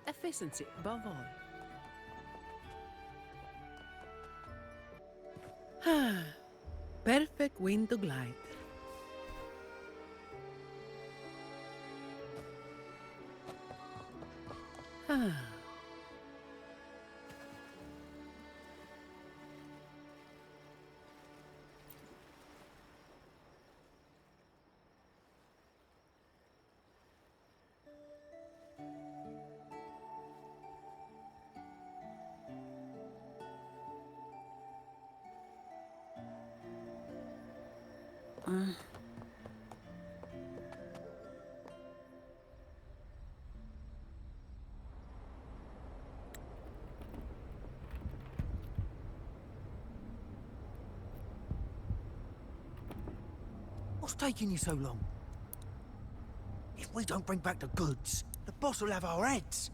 Efficiency above all. Perfect wind to glide. What's taking you so long? If we don't bring back the goods, the boss will have our heads.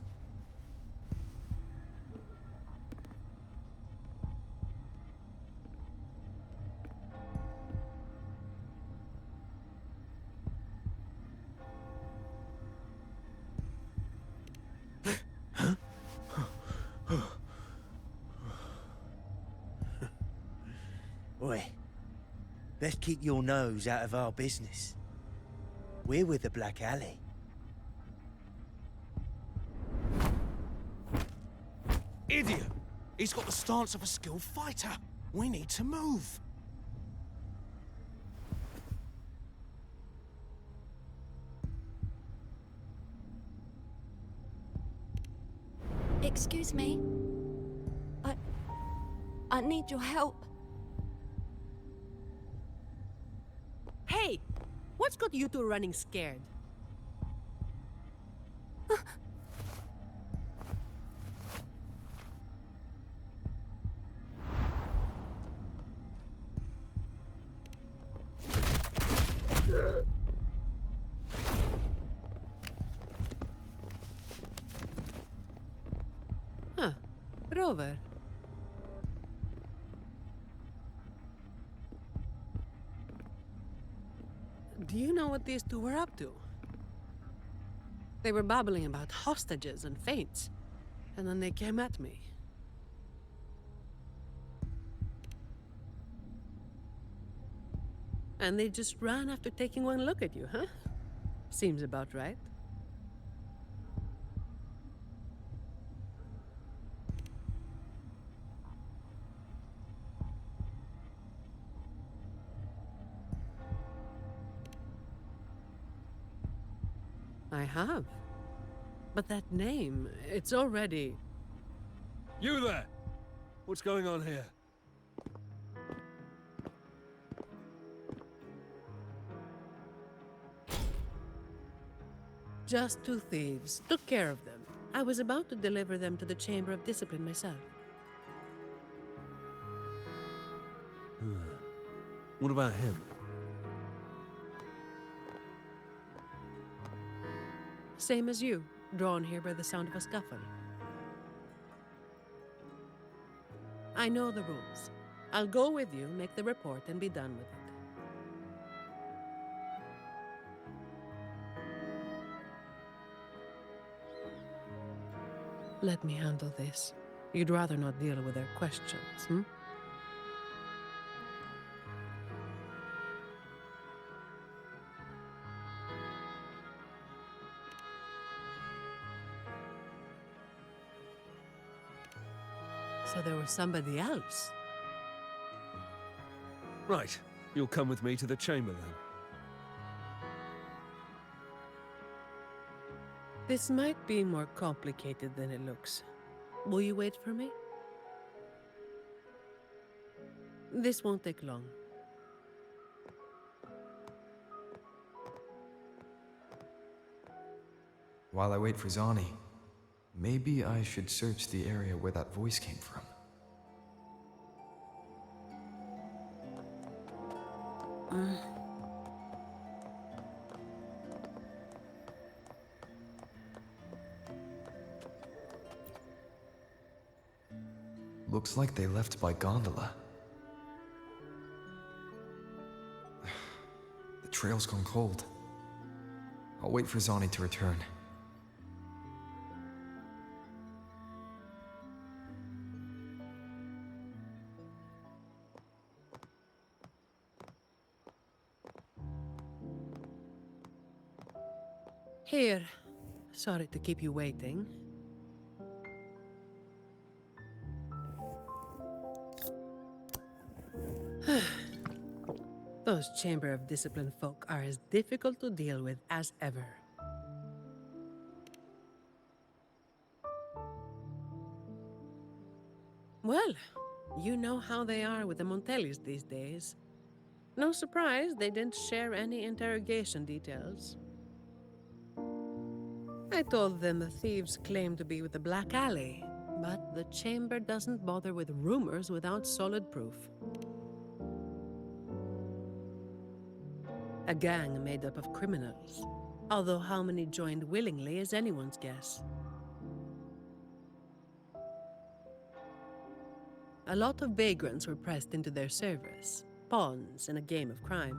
Oi, let's keep your nose out of our business. We're with the Black Alley. Idiot! He's got the stance of a skilled fighter. We need to move. Excuse me. I need your help. Hey! What's got you two running scared? Rover. Do you know what these two were up to? They were babbling about hostages and fates, and then they came at me. And they just ran after taking one look at you, huh? Seems about right. I have. But that name, it's already... You there! What's going on here? Just two thieves. Took care of them. I was about to deliver them to the Chamber of Discipline myself. What about him? Same as you, drawn here by the sound of a scuffle. I know the rules. I'll go with you, make the report, and be done with it. Let me handle this. You'd rather not deal with their questions, hmm? So there was somebody else. Right. You'll come with me to the chamber then. This might be more complicated than it looks. Will you wait for me? This won't take long. While I wait for Zani, maybe I should search the area where that voice came from. Looks like they left by gondola. The trail's gone cold. I'll wait for Zani to return. Here. Sorry to keep you waiting. Those Chamber of Discipline folk are as difficult to deal with as ever. Well, you know how they are with the Montellis these days. No surprise they didn't share any interrogation details. I told them the thieves claimed to be with the Black Alley, but the Chamber doesn't bother with rumors without solid proof. A gang made up of criminals, although how many joined willingly is anyone's guess. A lot of vagrants were pressed into their service, pawns in a game of crime.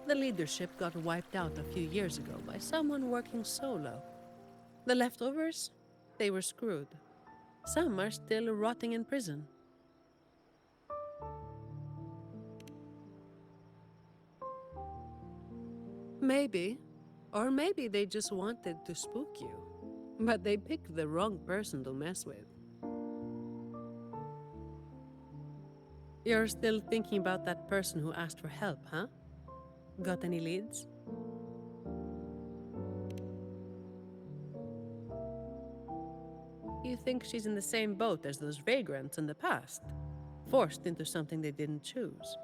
The leadership got wiped out a few years ago by someone working solo. The leftovers? They were screwed. Some are still rotting in prison. Maybe. Or maybe they just wanted to spook you. But they picked the wrong person to mess with. You're still thinking about that person who asked for help, huh? Got any leads? You think she's in the same boat as those vagrants in the past? Forced into something they didn't choose?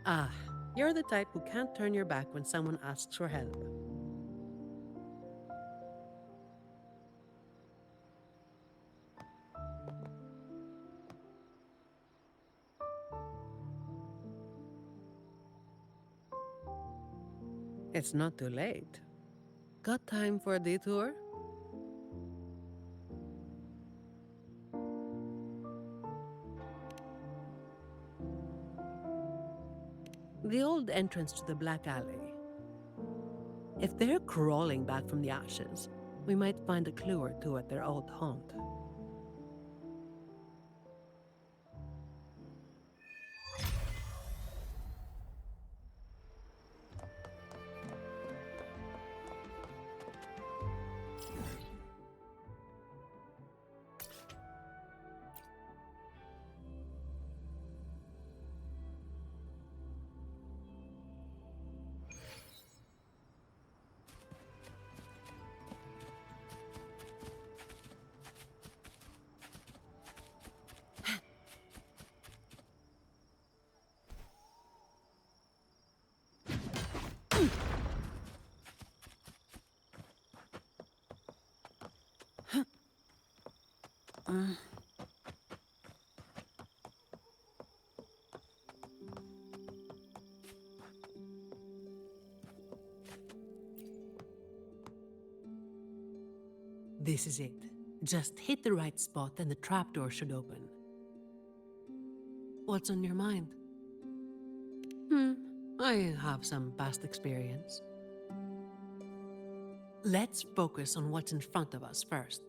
Ah, you're the type who can't turn your back when someone asks for help. It's not too late. Got time for a detour? The old entrance to the Black Alley. If they're crawling back from the ashes, we might find a clue or two at their old haunt. This is it. Just hit the right spot and the trapdoor should open. What's on your mind? I have some past experience. Let's focus on what's in front of us first.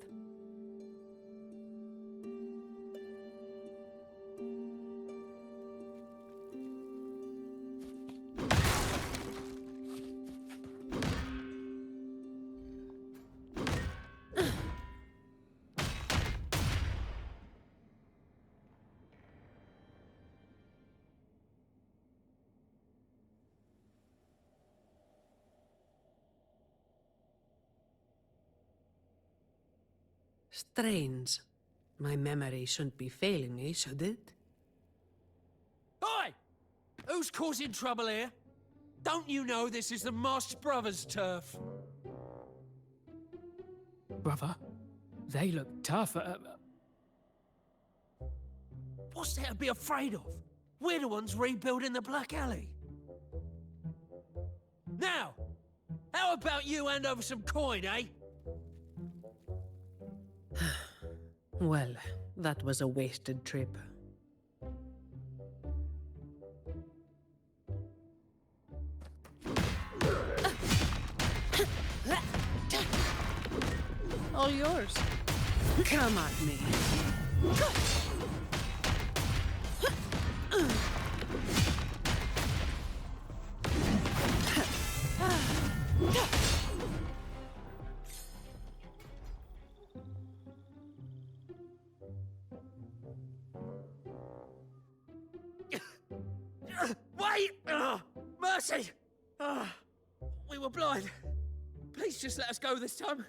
Strange. My memory shouldn't be failing me, should it? Oi! Who's causing trouble here? Don't you know this is the Marsh Brothers' turf? Brother, they look tough. What's there to be afraid of? We're the ones rebuilding the Black Alley. Now, how about you hand over some coin, eh? Well, that was a wasted trip. All yours. Come at me. Wait! Mercy! We were blind. Please just let us go this time.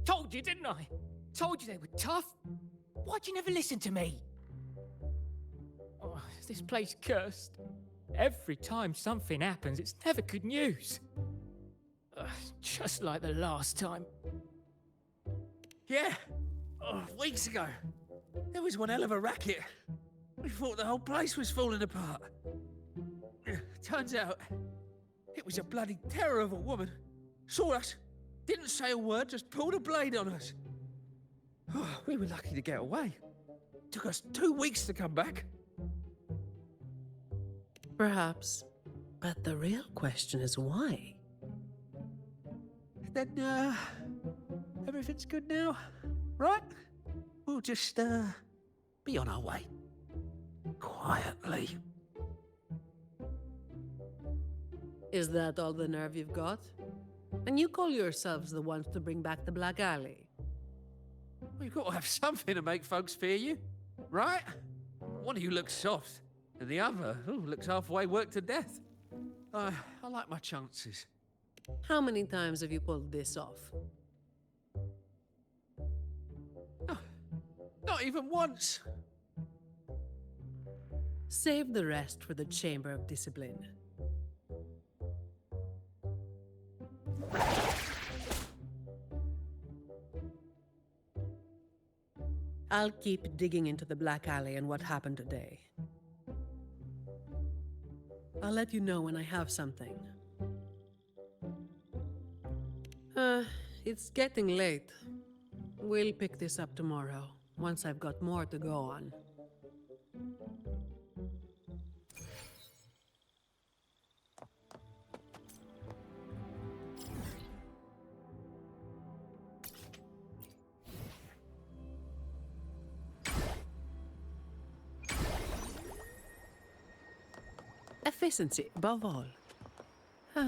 Told you, didn't I? Told you they were tough. Why'd you never listen to me? Oh, is this place cursed? Every time something happens, it's never good news. Just like the last time. Yeah. Weeks ago. There was one hell of a racket. We thought the whole place was falling apart. Turns out, it was a bloody terror of a woman. Saw us, didn't say a word, just pulled a blade on us. We were lucky to get away. Took us 2 weeks to come back. Perhaps. But the real question is why? Then, everything's good now, right? We'll just, be on our way. Quietly. Is that all the nerve you've got? And you call yourselves the ones to bring back the Black Alley? Well, you've got to have something to make folks fear you, right? One of you looks soft, and the other looks halfway worked to death. I like my chances. How many times have you pulled this off? Not even once. Save the rest for the Chamber of Discipline. I'll keep digging into the Black Alley and what happened today. I'll let you know when I have something. It's getting late. We'll pick this up tomorrow, once I've got more to go on. Efficiency, above all. I've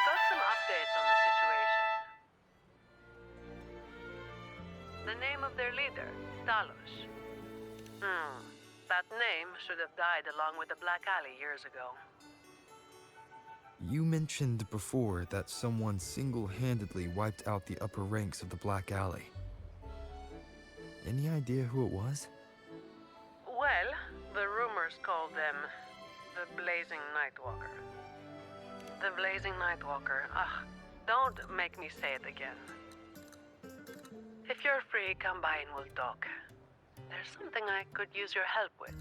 got some updates on the situation. The name of their leader, Talos. That name should have died along with the Black Alley years ago. You mentioned before that someone single-handedly wiped out the upper ranks of the Black Alley. Any idea who it was? Well, the rumors called them the Blazing Nightwalker. The Blazing Nightwalker. Don't make me say it again. If you're free, come by and we'll talk. There's something I could use your help with.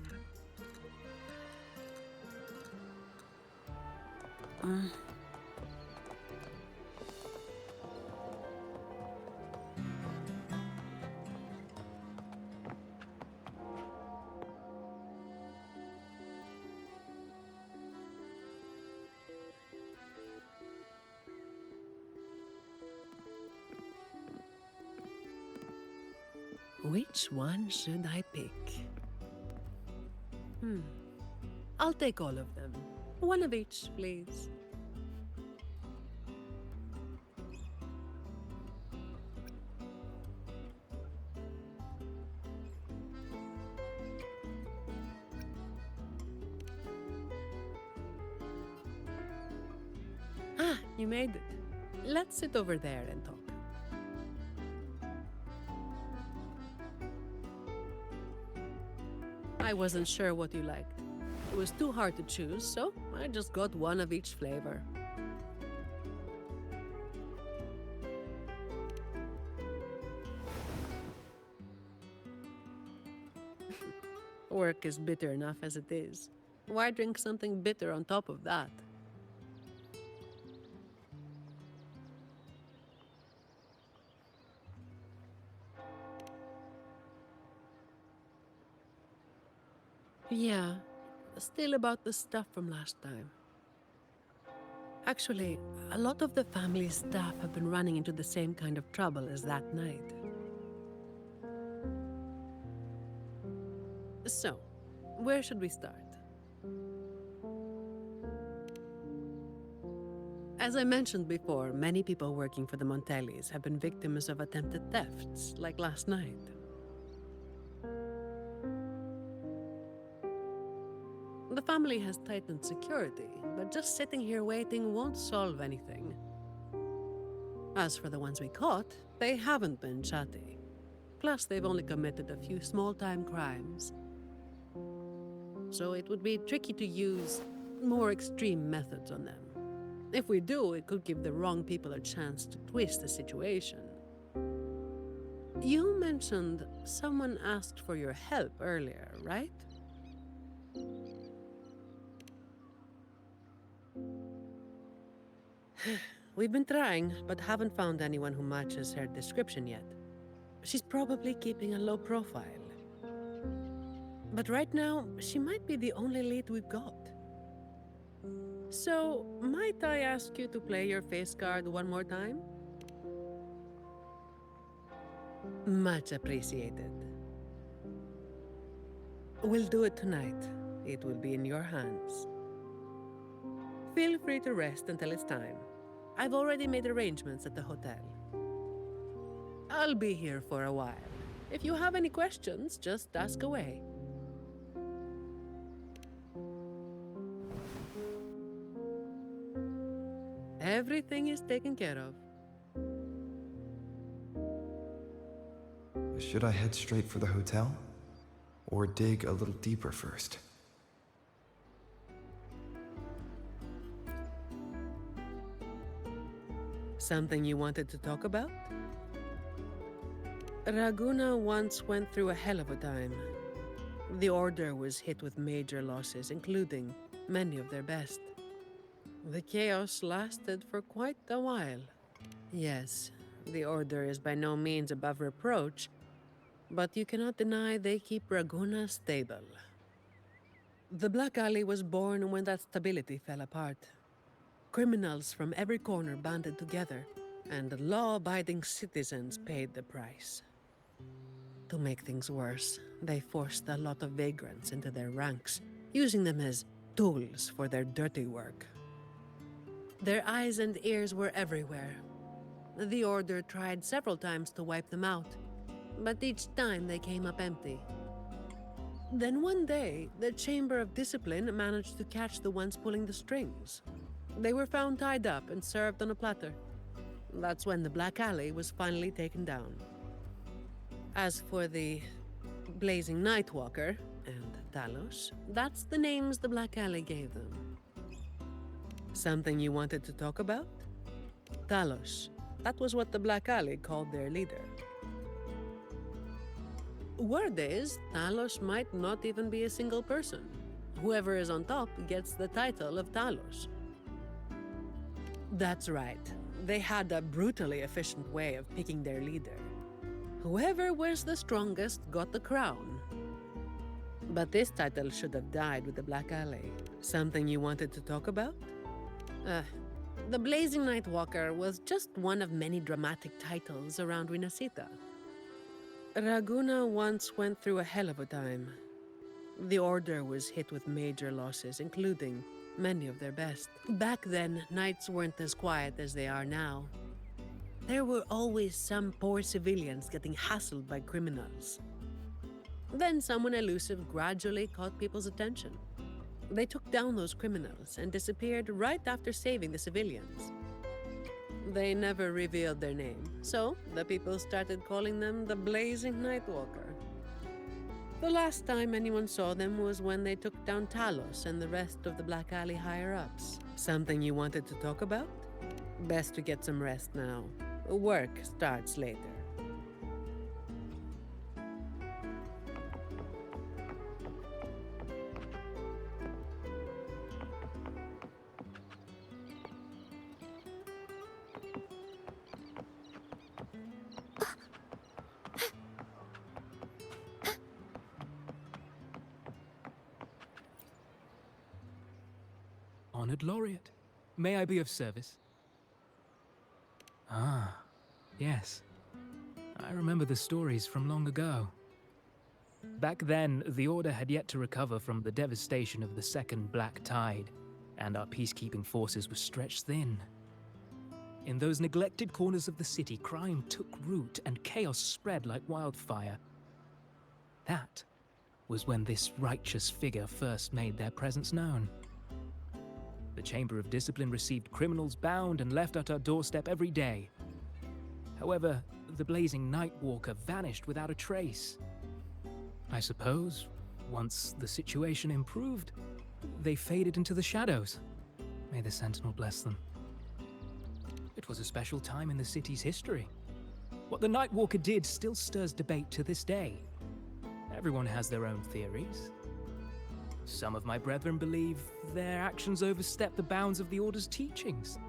Which one should I pick? I'll take all of them. One of each, please. You made it. Let's sit over there and talk. I wasn't sure what you liked. It was too hard to choose, so I just got one of each flavor. Work is bitter enough as it is. Why drink something bitter on top of that? Yeah, still about the stuff from last time. Actually, a lot of the family's staff have been running into the same kind of trouble as that night. So, where should we start? As I mentioned before, many people working for the Montellis have been victims of attempted thefts, like last night. The family has tightened security, but just sitting here waiting won't solve anything. As for the ones we caught, they haven't been chatty. Plus, they've only committed a few small-time crimes. So it would be tricky to use more extreme methods on them. If we do, it could give the wrong people a chance to twist the situation. You mentioned someone asked for your help earlier, right? We've been trying, but haven't found anyone who matches her description yet. She's probably keeping a low profile. But right now, she might be the only lead we've got. So, might I ask you to play your face card one more time? Much appreciated. We'll do it tonight. It will be in your hands. Feel free to rest until it's time. I've already made arrangements at the hotel. I'll be here for a while. If you have any questions, just ask away. Everything is taken care of. Should I head straight for the hotel? Or dig a little deeper first? Something you wanted to talk about? Raguna once went through a hell of a time. The Order was hit with major losses, including many of their best. The chaos lasted for quite a while. Yes, the Order is by no means above reproach, but you cannot deny they keep Raguna stable. The Black Alley was born when that stability fell apart. Criminals from every corner banded together, and law-abiding citizens paid the price. To make things worse, they forced a lot of vagrants into their ranks, using them as tools for their dirty work. Their eyes and ears were everywhere. The Order tried several times to wipe them out, but each time they came up empty. Then one day, the Chamber of Discipline managed to catch the ones pulling the strings. They were found tied up and served on a platter. That's when the Black Alley was finally taken down. As for the Blazing Nightwalker and Talos, that's the names the Black Alley gave them. Something you wanted to talk about? Talos. That was what the Black Alley called their leader. Word is, Talos might not even be a single person. Whoever is on top gets the title of Talos. That's right. They had a brutally efficient way of picking their leader. Whoever was the strongest got the crown. But this title should have died with the Black Alley. Something you wanted to talk about? The Blazing Nightwalker was just one of many dramatic titles around Rinascita. Raguna once went through a hell of a time. The Order was hit with major losses, including many of their best. Back then, nights weren't as quiet as they are now. There were always some poor civilians getting hassled by criminals. Then someone elusive gradually caught people's attention. They took down those criminals and disappeared right after saving the civilians. They never revealed their name, so the people started calling them the Blazing Nightwalker. The last time anyone saw them was when they took down Talos and the rest of the Black Alley higher-ups. Something you wanted to talk about? Best to get some rest now. Work starts later. Honored Laureate, may I be of service? Ah, yes. I remember the stories from long ago. Back then, the Order had yet to recover from the devastation of the Second Black Tide, and our peacekeeping forces were stretched thin. In those neglected corners of the city, crime took root and chaos spread like wildfire. That was when this righteous figure first made their presence known. The Chamber of Discipline received criminals bound and left at our doorstep every day. However, the blazing Nightwalker vanished without a trace. I suppose, once the situation improved, they faded into the shadows. May the Sentinel bless them. It was a special time in the city's history. What the Nightwalker did still stirs debate to this day. Everyone has their own theories. Some of my brethren believe their actions overstep the bounds of the Order's teachings.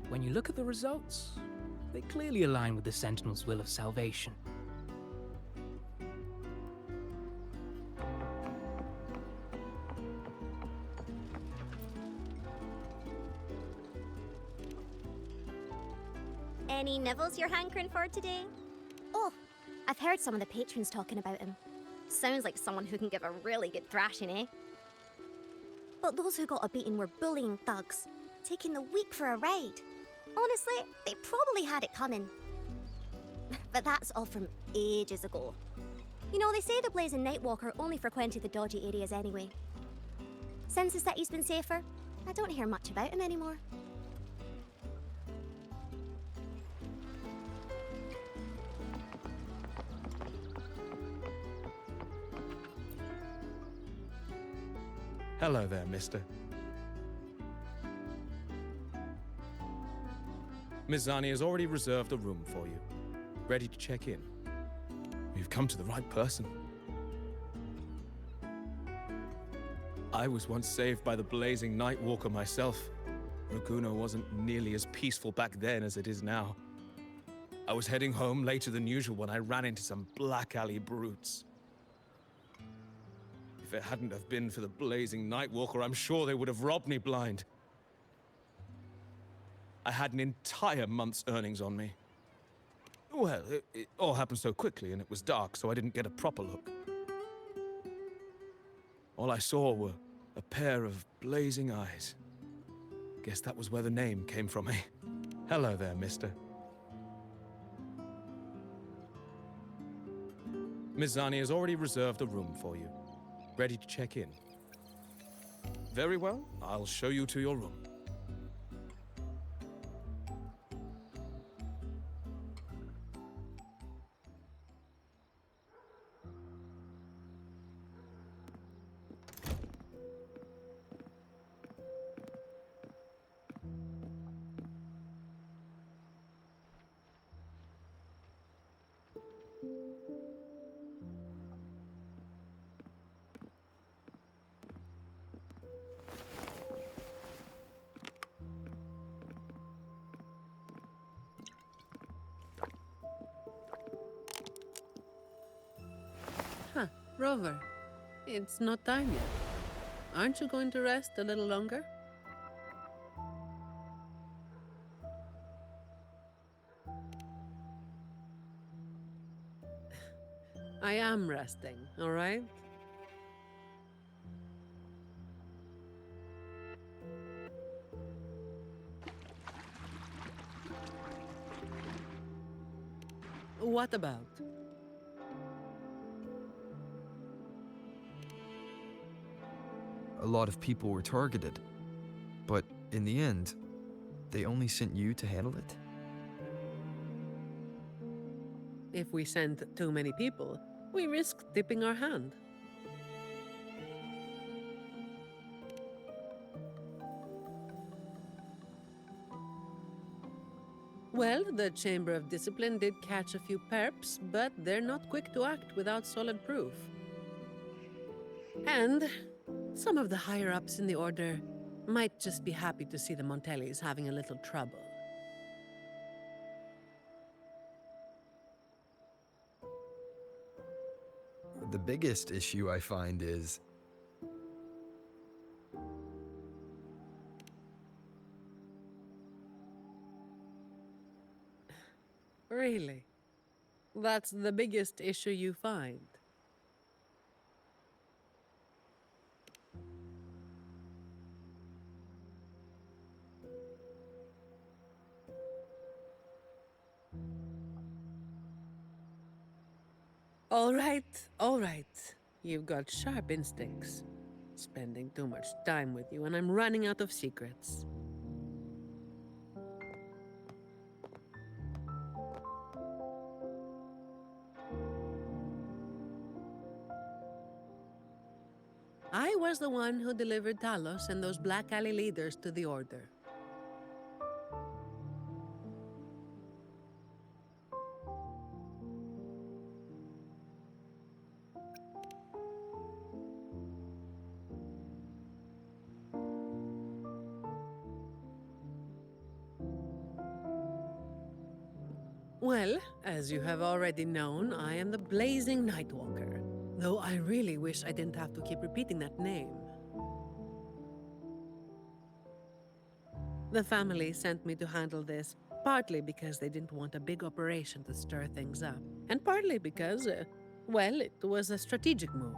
When you look at the results, they clearly align with the Sentinel's will of salvation. Any nibbles you're hankering for today? Oh, I've heard some of the patrons talking about him. Sounds like someone who can give a really good thrashing, eh? But those who got a beating were bullying thugs, taking the weak for a ride. Honestly, they probably had it coming. But that's all from ages ago. You know, they say the Blazing Nightwalker only frequented the dodgy areas anyway. Since the city's been safer, I don't hear much about him anymore. Hello there, mister. Miss Zani has already reserved a room for you. Ready to check in. You've come to the right person. I was once saved by the blazing Nightwalker myself. Raguno wasn't nearly as peaceful back then as it is now. I was heading home later than usual when I ran into some black alley brutes. If it hadn't have been for the blazing Nightwalker, I'm sure they would have robbed me blind. I had an entire month's earnings on me. Well, it all happened so quickly and it was dark, so I didn't get a proper look. All I saw were a pair of blazing eyes. Guess that was where the name came from, eh? Hello there, mister. Miss Zani has already reserved a room for you. Ready to check in. Very well, I'll show you to your room. Huh, Rover. It's not time yet. Aren't you going to rest a little longer? I am resting, all right? What about? A lot of people were targeted, but in the end, they only sent you to handle it? If we send too many people, we risk tipping our hand. Well, the Chamber of Discipline did catch a few perps, but they're not quick to act without solid proof. And some of the higher-ups in the Order might just be happy to see the Montellis having a little trouble. The biggest issue I find is Really? That's the biggest issue you find. All right. You've got sharp instincts. Spending too much time with you, and I'm running out of secrets. I was the one who delivered Talos and those Black Alley leaders to the Order. Well, as you have already known, I am the Blazing Nightwalker. Though I really wish I didn't have to keep repeating that name. The family sent me to handle this, partly because they didn't want a big operation to stir things up, and partly because, well, it was a strategic move.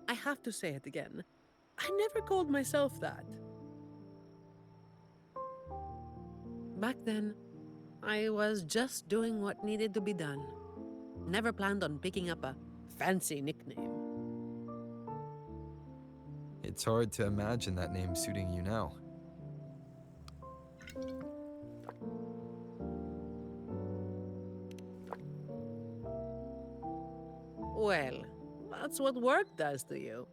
I have to say it again. I never called myself that. Back then, I was just doing what needed to be done. Never planned on picking up a fancy nickname. It's hard to imagine that name suiting you now. Well, that's what work does to you.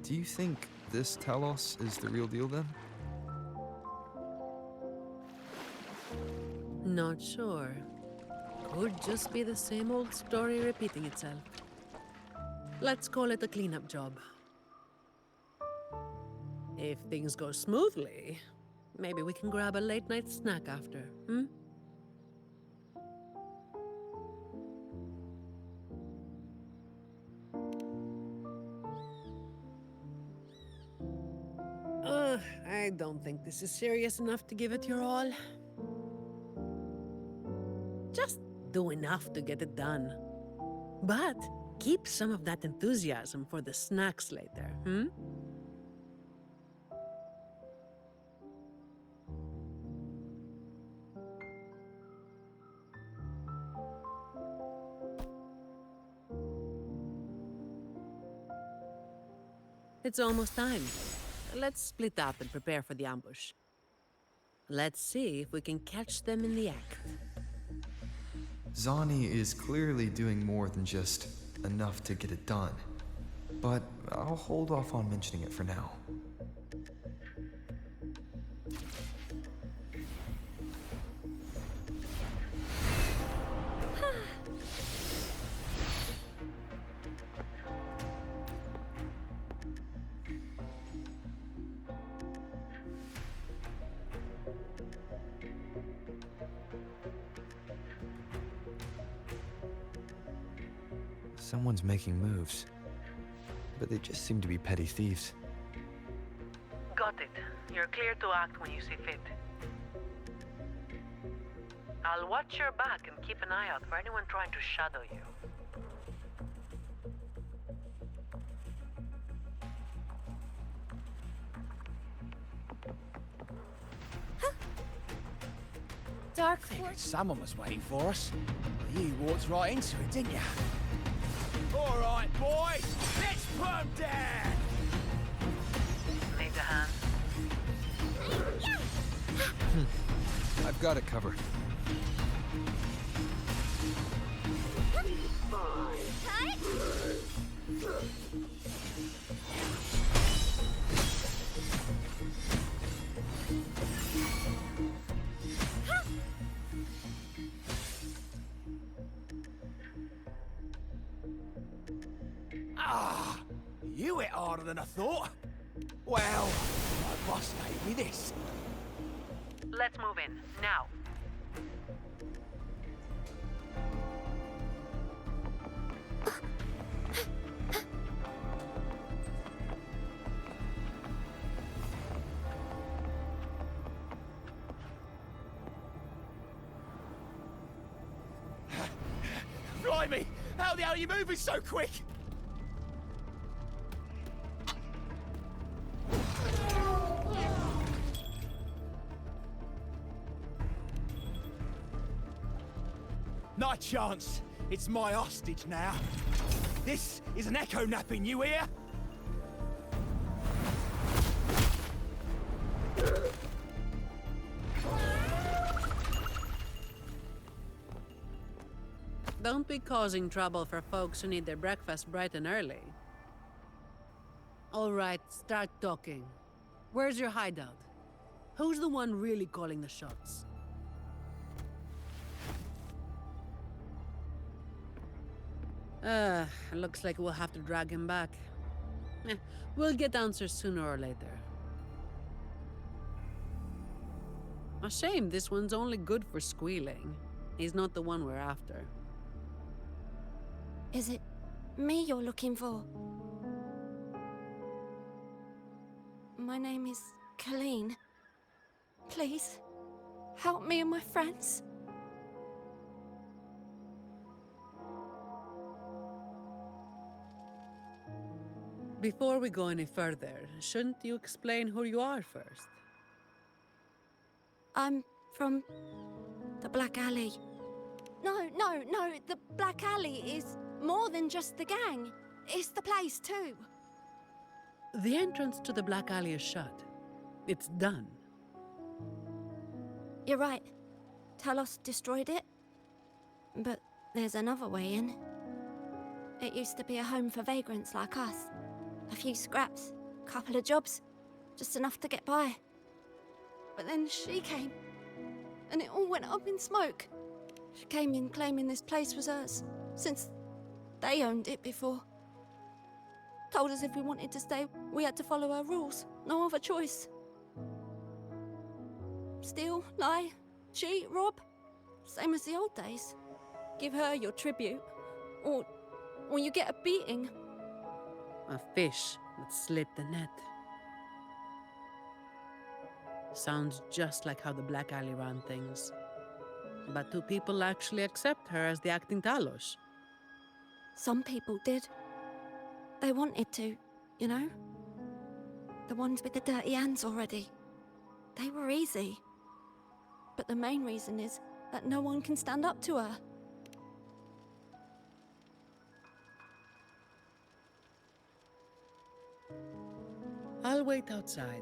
Do you think this Talos is the real deal then? Not sure. Could just be the same old story repeating itself. Let's call it a cleanup job. If things go smoothly, maybe we can grab a late-night snack after, hmm? I don't think this is serious enough to give it your all. Just do enough to get it done. But keep some of that enthusiasm for the snacks later, hmm? It's almost time. Let's split up and prepare for the ambush. Let's see if we can catch them in the act. Zani is clearly doing more than just enough to get it done. But I'll hold off on mentioning it for now. Someone's making moves, but they just seem to be petty thieves. Got it. You're clear to act when you see fit. I'll watch your back and keep an eye out for anyone trying to shadow you. Dark Figured someone was waiting for us. You walked right into it, didn't you? All right, boys, let's put 'em down! Need a hand? I've got it covered. Ah, you hit harder than I thought. Well, my boss gave me this. Let's move in, now. Blimey! How the hell are you moving so quick? Not a chance. It's my hostage now. This is an echo napping, you hear? Don't be causing trouble for folks who need their breakfast bright and early. All right, start talking. Where's your hideout? Who's the one really calling the shots? Looks like we'll have to drag him back. We'll get answers sooner or later. A shame this one's only good for squealing. He's not the one we're after. Is it me you're looking for? My name is Colleen. Please, help me and my friends. Before we go any further, shouldn't you explain who you are first? I'm from the Black Alley. No, the Black Alley is more than just the gang. It's the place too. The entrance to the Black Alley is shut. It's done. You're right. Talos destroyed it. But there's another way in. It used to be a home for vagrants like us. A few scraps, couple of jobs, just enough to get by. But then she came, and it all went up in smoke. She came in claiming this place was hers, since they owned it before. Told us if we wanted to stay, we had to follow her rules. No other choice. Steal, lie, cheat, rob. Same as the old days. Give her your tribute, or you get a beating. A fish that slipped the net. Sounds just like how the Black Alley ran things. But do people actually accept her as the acting Talos? Some people did. They wanted to, you know? The ones with the dirty hands already. They were easy. But the main reason is that no one can stand up to her. I'll wait outside.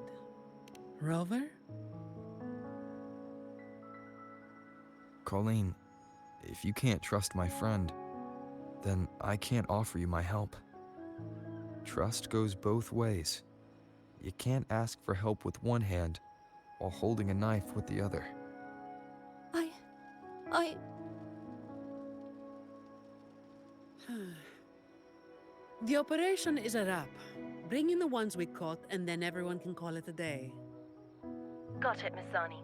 Rover? Colleen, if you can't trust my friend, then I can't offer you my help. Trust goes both ways. You can't ask for help with one hand while holding a knife with the other. The operation is a wrap. Bring in the ones we caught, and then everyone can call it a day. Got it, Miss Zani.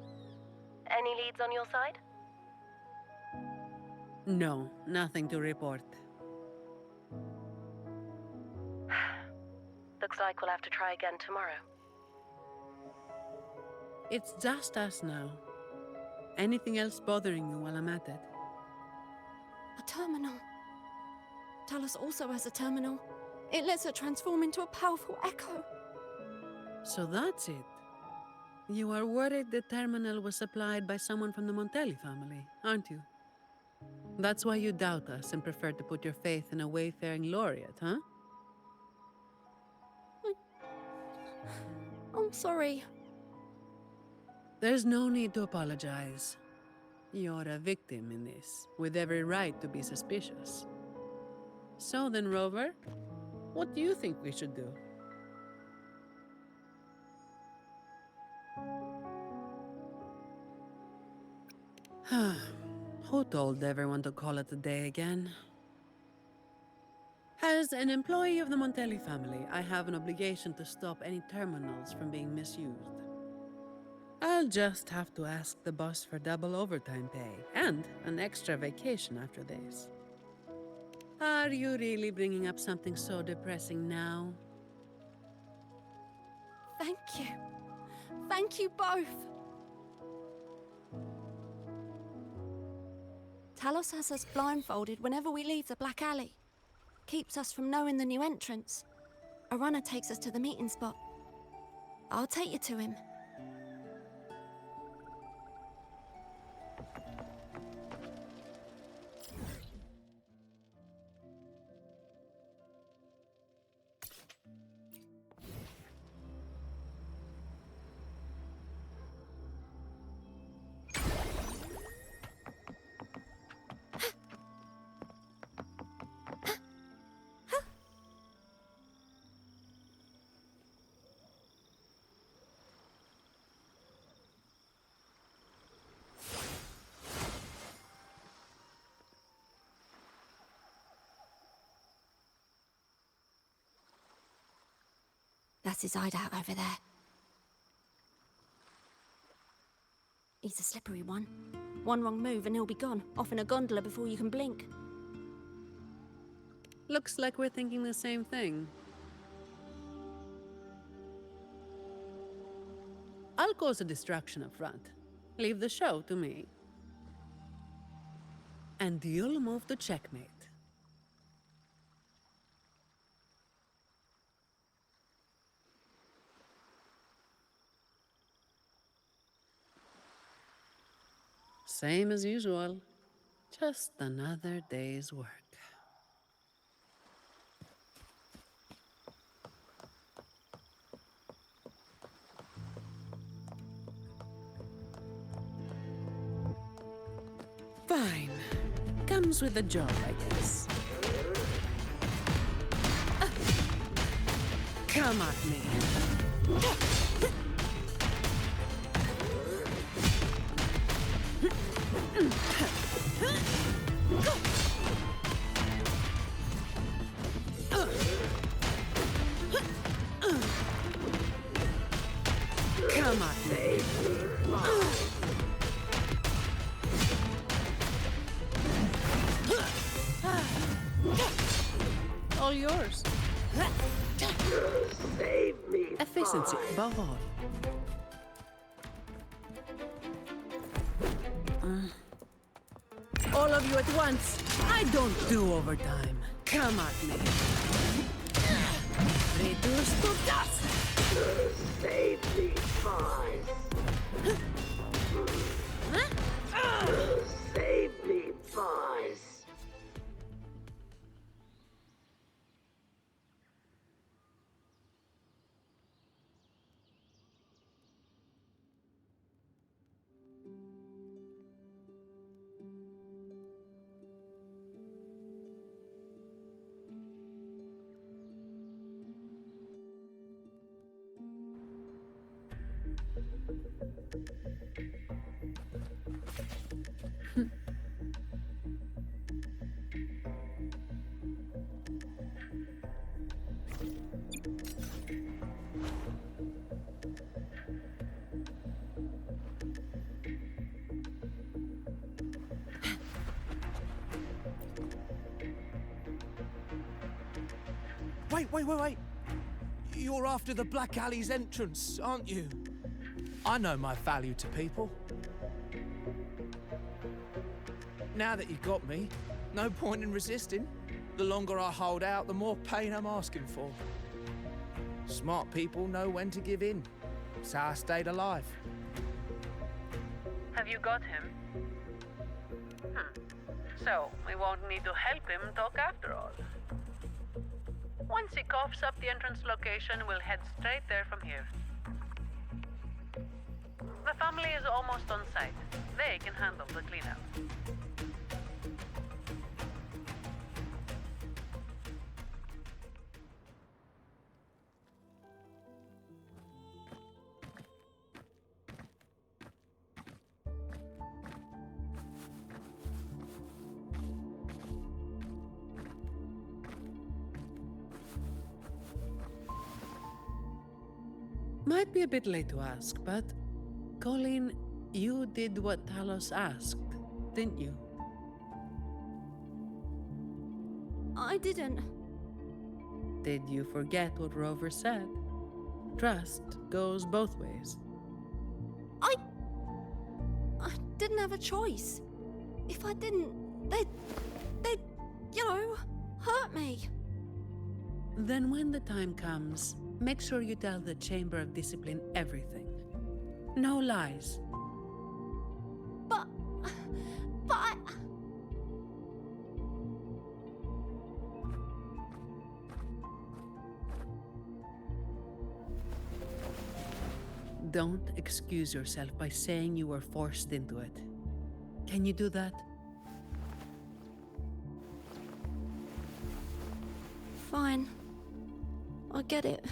Any leads on your side? No, nothing to report. Looks like we'll have to try again tomorrow. It's just us now. Anything else bothering you while I'm at it? A terminal. Talos also has a terminal. It lets her transform into a powerful echo. So that's it. You are worried the terminal was supplied by someone from the Montelli family, aren't you? That's why you doubt us and prefer to put your faith in a wayfaring laureate, huh? I'm sorry. There's no need to apologize. You're a victim in this, with every right to be suspicious. So then, Rover, what do you think we should do? Who told everyone to call it a day again? As an employee of the Montelli family, I have an obligation to stop any terminals from being misused. I'll just have to ask the boss for double overtime pay and an extra vacation after this. Are you really bringing up something so depressing now? Thank you. Thank you both. Talos has us blindfolded whenever we leave the Black Alley. Keeps us from knowing the new entrance. A runner takes us to the meeting spot. I'll take you to him. That's his hideout over there. He's a slippery one. One wrong move and he'll be gone, off in a gondola before you can blink. Looks like we're thinking the same thing. I'll cause a distraction up front. Leave the show to me. And you'll move to checkmate. Same as usual. Just another day's work. Fine. Comes with the job, I guess. Come at me. Come at me. All yours. Save me. Efficiency above all. All of you at once. I don't do overtime. Come at me. Reduce to dust. Save me, boys. Save me, boys. Wait. You're after the Black Alley's entrance, aren't you? I know my value to people. Now that you got me, no point in resisting. The longer I hold out, the more pain I'm asking for. Smart people know when to give in. That's how I stayed alive. Have you got him? So, we won't need to help him talk after all. Once he coughs up the entrance location, we'll head straight there from here. The family is almost on site. They can handle the cleanup. Might be a bit late to ask, but Colleen, you did what Talos asked, didn't you? I didn't. Did you forget what Rover said? Trust goes both ways. I didn't have a choice. If I didn't, They, hurt me. Then when the time comes, make sure you tell the Chamber of Discipline everything. No lies. But I... Don't excuse yourself by saying you were forced into it. Can you do that? Fine. I get it.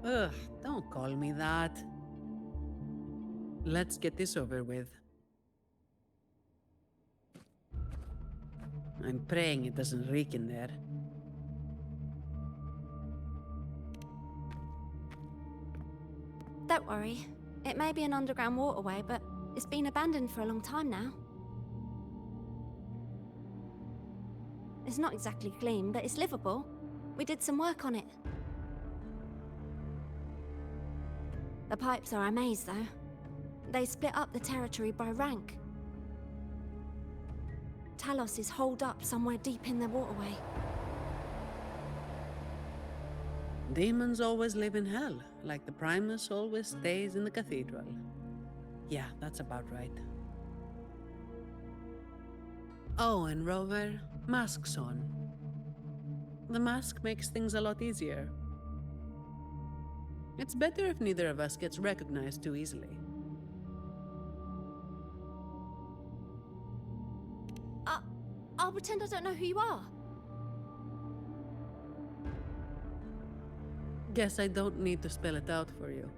Ugh, don't call me that. Let's get this over with. I'm praying it doesn't reek in there. Don't worry. It may be an underground waterway, but it's been abandoned for a long time now. It's not exactly clean, but it's livable. We did some work on it. The pipes are a maze, though. They split up the territory by rank. Talos is holed up somewhere deep in the waterway. Demons always live in hell, like the Primus always stays in the cathedral. Yeah, that's about right. Oh, and Rover, mask's on. The mask makes things a lot easier. It's better if neither of us gets recognized too easily. I'll pretend I don't know who you are. Guess I don't need to spell it out for you.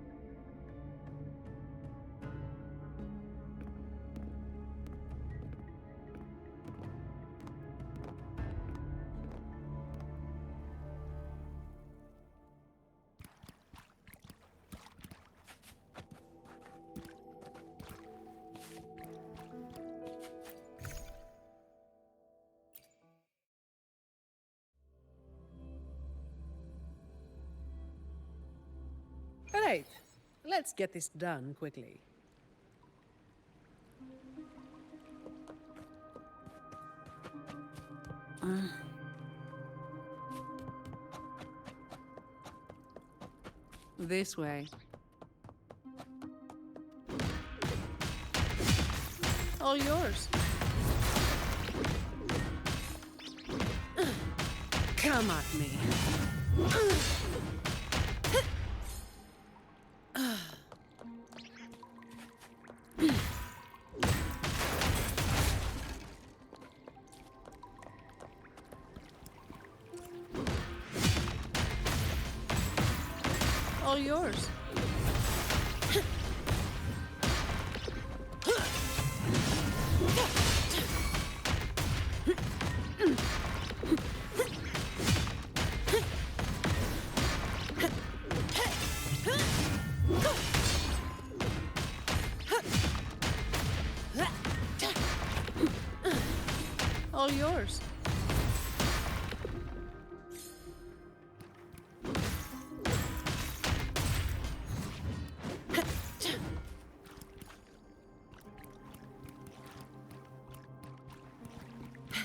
Right, let's get this done quickly. This way. All yours. Come at me. All yours. All yours.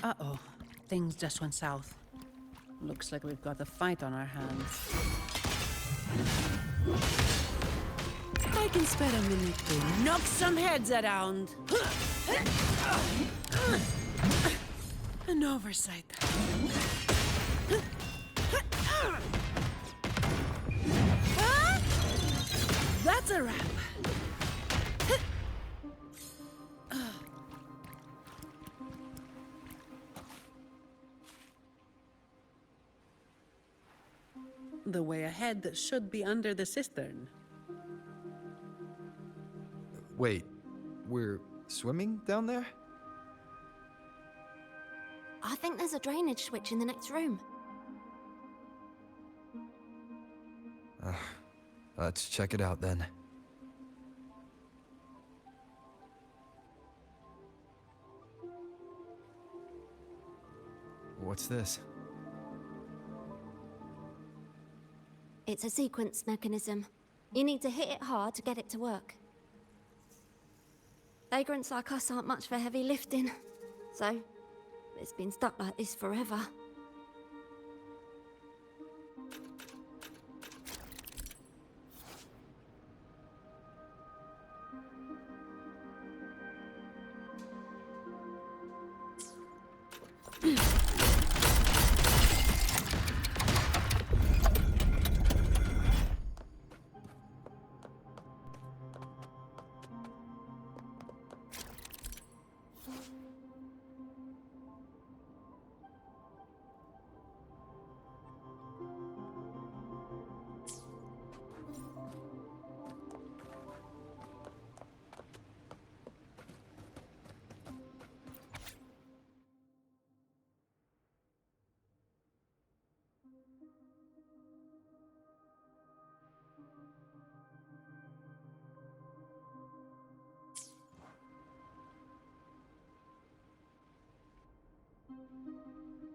Uh-oh. Things just went south. Looks like we've got a fight on our hands. I can spare a minute to knock some heads around. An oversight. That's a wrap. The way ahead should be under the cistern. Wait, we're swimming down there? I think there's a drainage switch in the next room. Let's check it out then. What's this? It's a sequence mechanism. You need to hit it hard to get it to work. Vagrants like us aren't much for heavy lifting, so it's been stuck like this forever.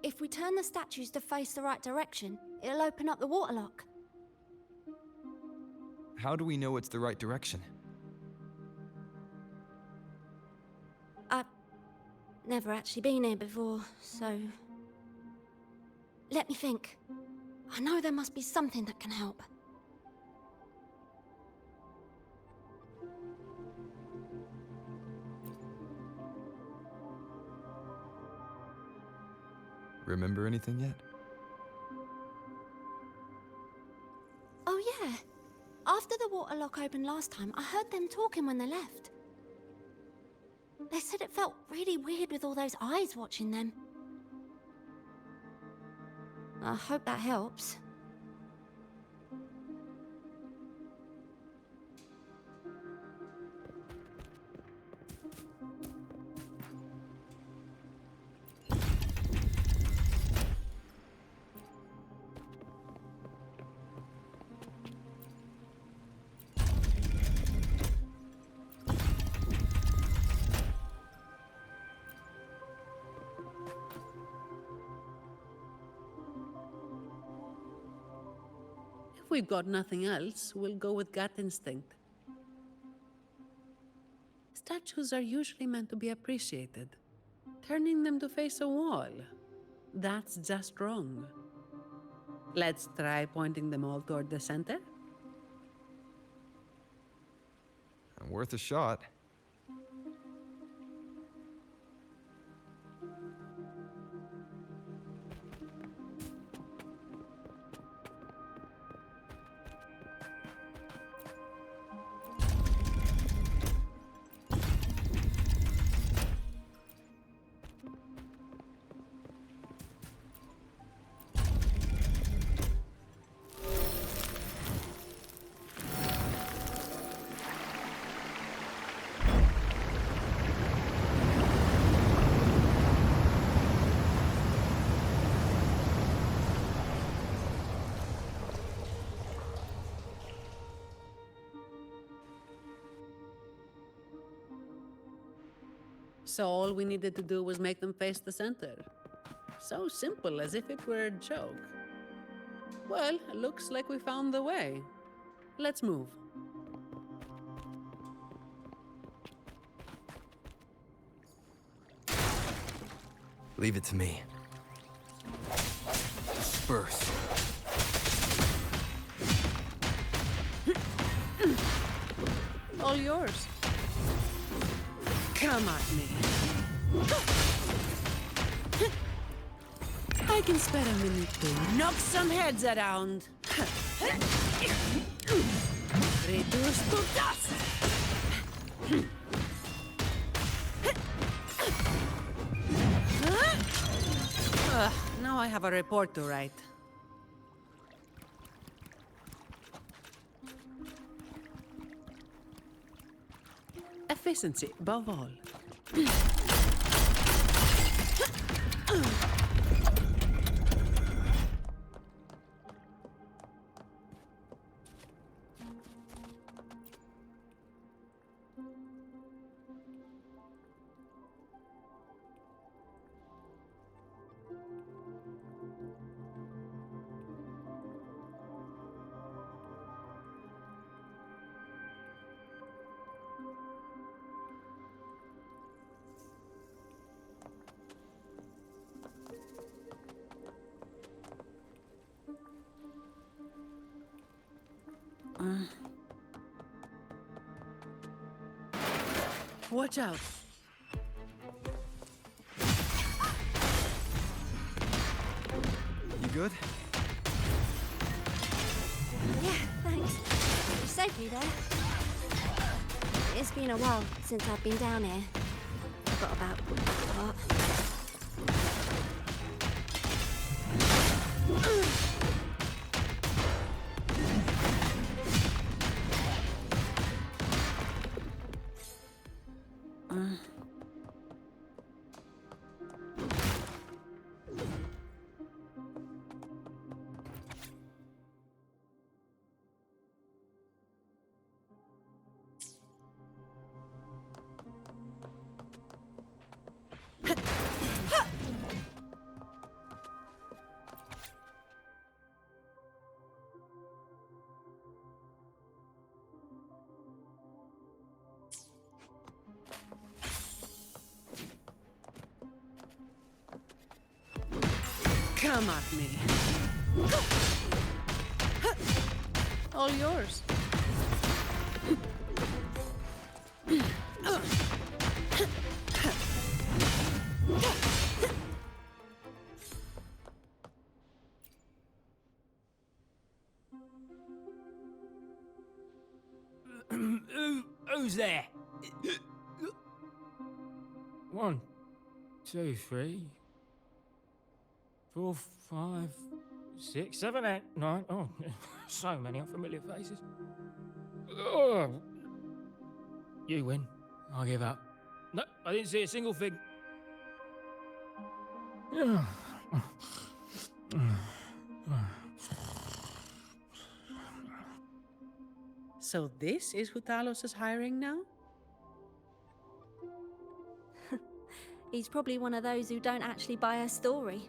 If we turn the statues to face the right direction, it'll open up the waterlock. How do we know it's the right direction? I've never actually been here before, so... Let me think. I know there must be something that can help. Remember anything yet? Oh yeah. After the waterlock opened last time, I heard them talking when they left. They said it felt really weird with all those eyes watching them. I hope that helps. If we've got nothing else, we'll go with gut instinct. Statues are usually meant to be appreciated. Turning them to face a wall, that's just wrong. Let's try pointing them all toward the center. Worth a shot. So all we needed to do was make them face the center. So simple, as if it were a joke. Well, looks like we found the way. Let's move. Leave it to me. Disperse. All yours. Come at me. I can spare a minute to knock some heads around. Reduce to dust. Now I have a report to write. Efficiency, above all. Watch out. You good? Yeah, thanks. You saved me there. It's been a while since I've been down here. Forgot about what. Come at me. All yours. Who's there? 1, 2, 3, 4, 5, 6, 7, 8, 9. Oh, so many unfamiliar faces. Oh. You win. I'll give up. No, I didn't see a single thing. So this is who Talos is hiring now? He's probably one of those who don't actually buy a story.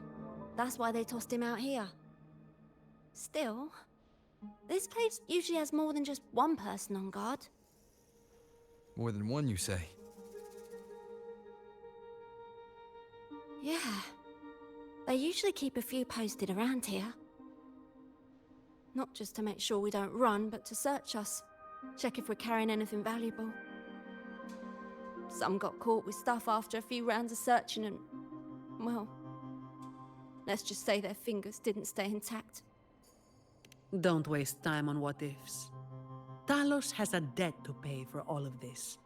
That's why they tossed him out here. Still, this place usually has more than just one person on guard. More than one, you say? Yeah. They usually keep a few posted around here. Not just to make sure we don't run, but to search us. Check if we're carrying anything valuable. Some got caught with stuff after a few rounds of searching and, well, let's just say their fingers didn't stay intact. Don't waste time on what ifs. Talos has a debt to pay for all of this.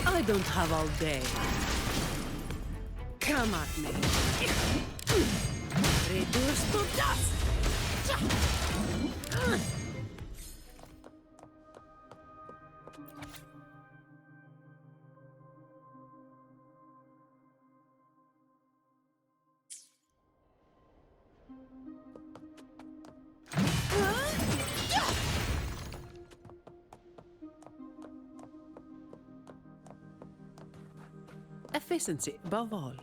I don't have all day. Come at me. Reduce to dust! Efficiency, above all.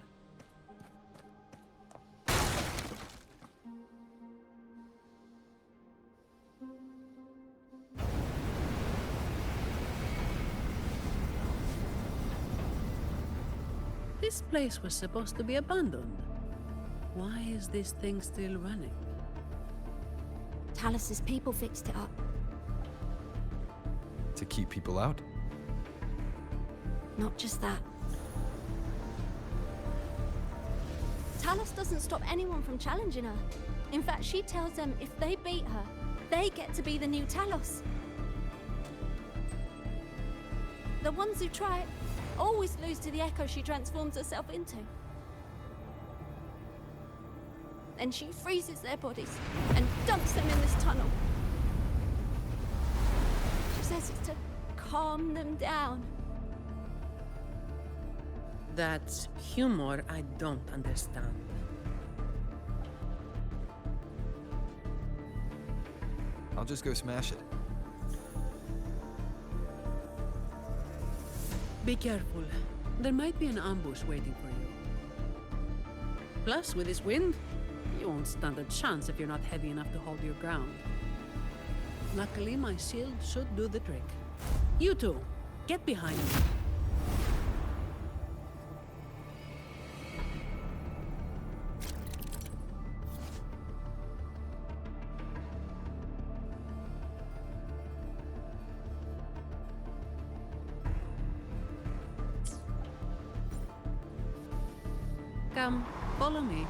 This place was supposed to be abandoned. Why is this thing still running? Talos's people fixed it up. To keep people out? Not just that. Talos doesn't stop anyone from challenging her. In fact, she tells them if they beat her, they get to be the new Talos. The ones who try it always lose to the echo she transforms herself into. Then she freezes their bodies and dumps them in this tunnel. She says it's to calm them down. That's humor I don't understand. I'll just go smash it. Be careful. There might be an ambush waiting for you. Plus, with this wind, you won't stand a chance if you're not heavy enough to hold your ground. Luckily, my shield should do the trick. You two, get behind me. Come, follow me.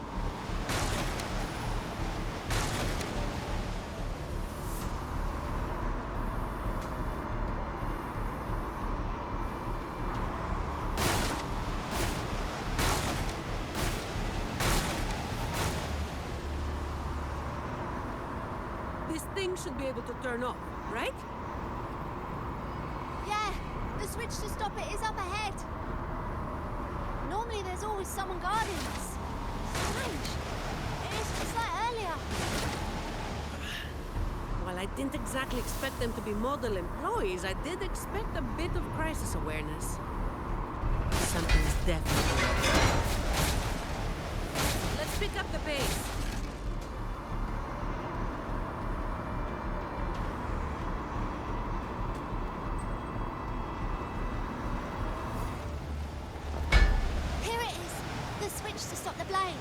This thing should be able to turn off, right? Yeah, the switch to stop it is up ahead. Normally there's always someone guarding us. Strange. It's just like earlier. While I didn't exactly expect them to be model employees, I did expect a bit of crisis awareness. Something's definitely wrong. Let's pick up the pace. Here it is. The switch to stop the blades.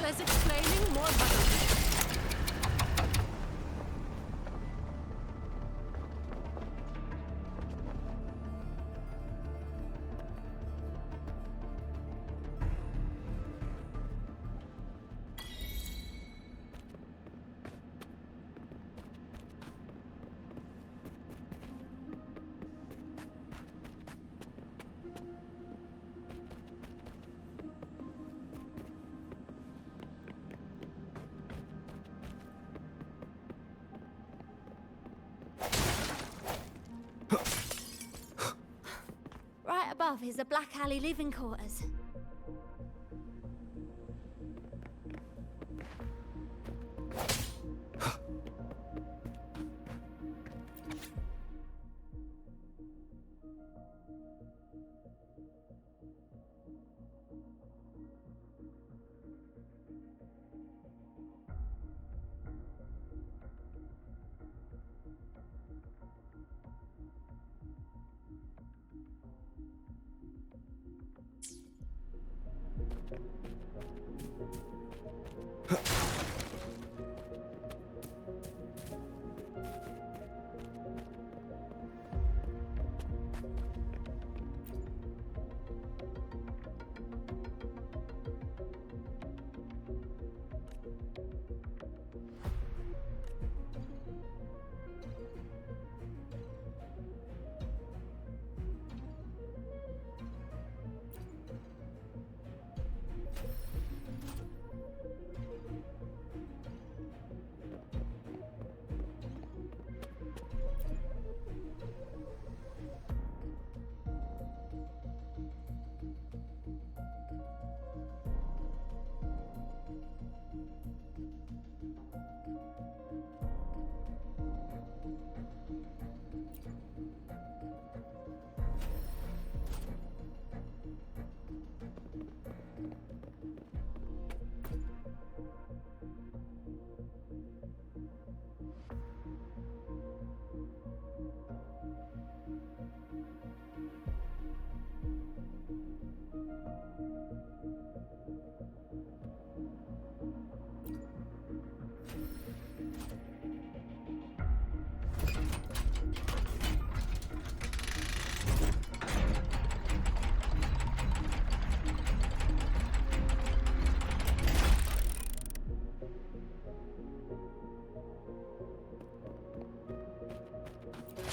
Less explaining, more buttons. Right above is the Black Alley living quarters.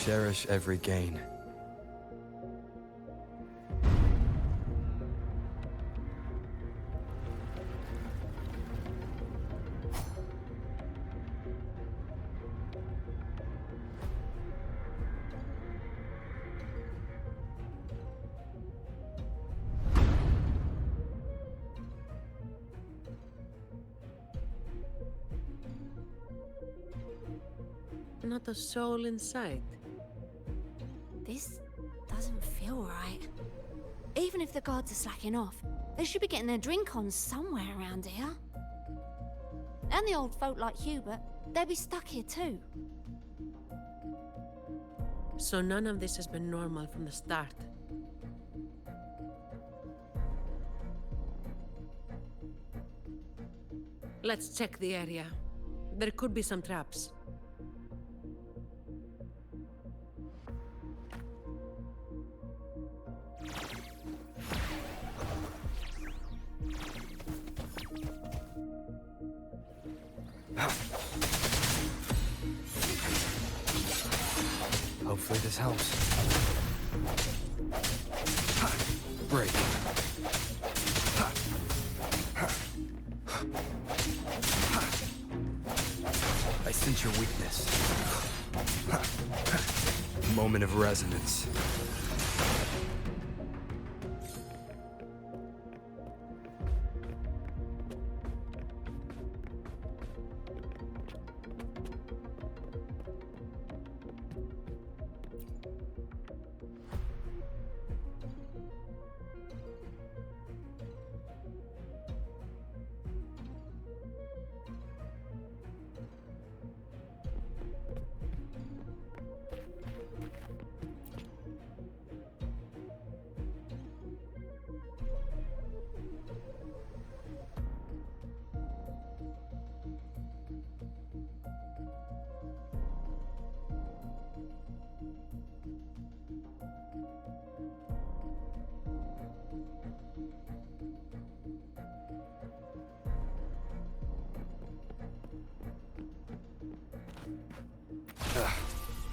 Cherish every gain. Not a soul in sight. This doesn't feel Still right. Even if the guards are slacking off, they should be getting their drink on somewhere around here. And the old folk like Hubert, they'll be stuck here too. So none of this has been normal from the start. Let's check the area. There could be some traps. Hopefully this helps. Break. I sense your weakness. Moment of resonance.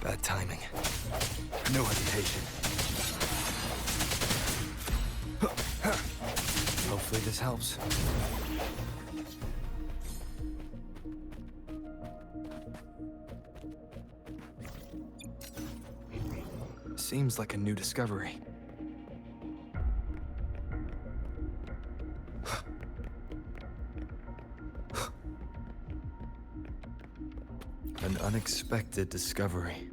Bad timing. No hesitation. Hopefully this helps. Seems like a new discovery. An unexpected discovery.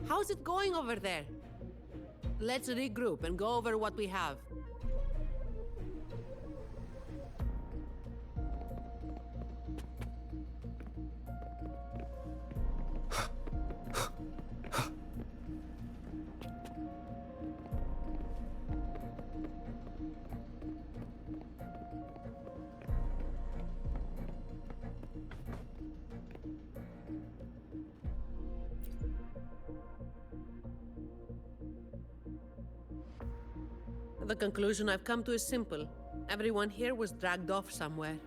How's it going over there? Let's regroup and go over what we have. The conclusion I've come to is simple. Everyone here was dragged off somewhere.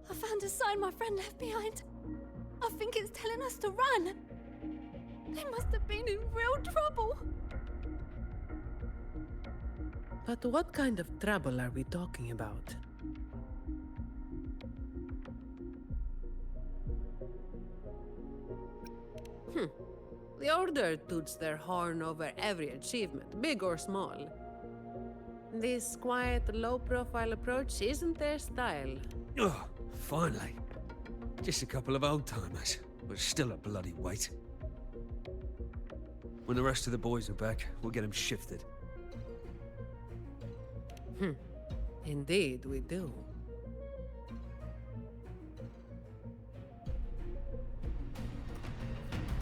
I found a sign my friend left behind. I think it's telling us to run. They must have been in real trouble. But what kind of trouble are we talking about? The Order toots their horn over every achievement, big or small. This quiet, low-profile approach isn't their style. Oh, finally. Just a couple of old-timers, but still a bloody weight. When the rest of the boys are back, we'll get them shifted. Indeed, we do.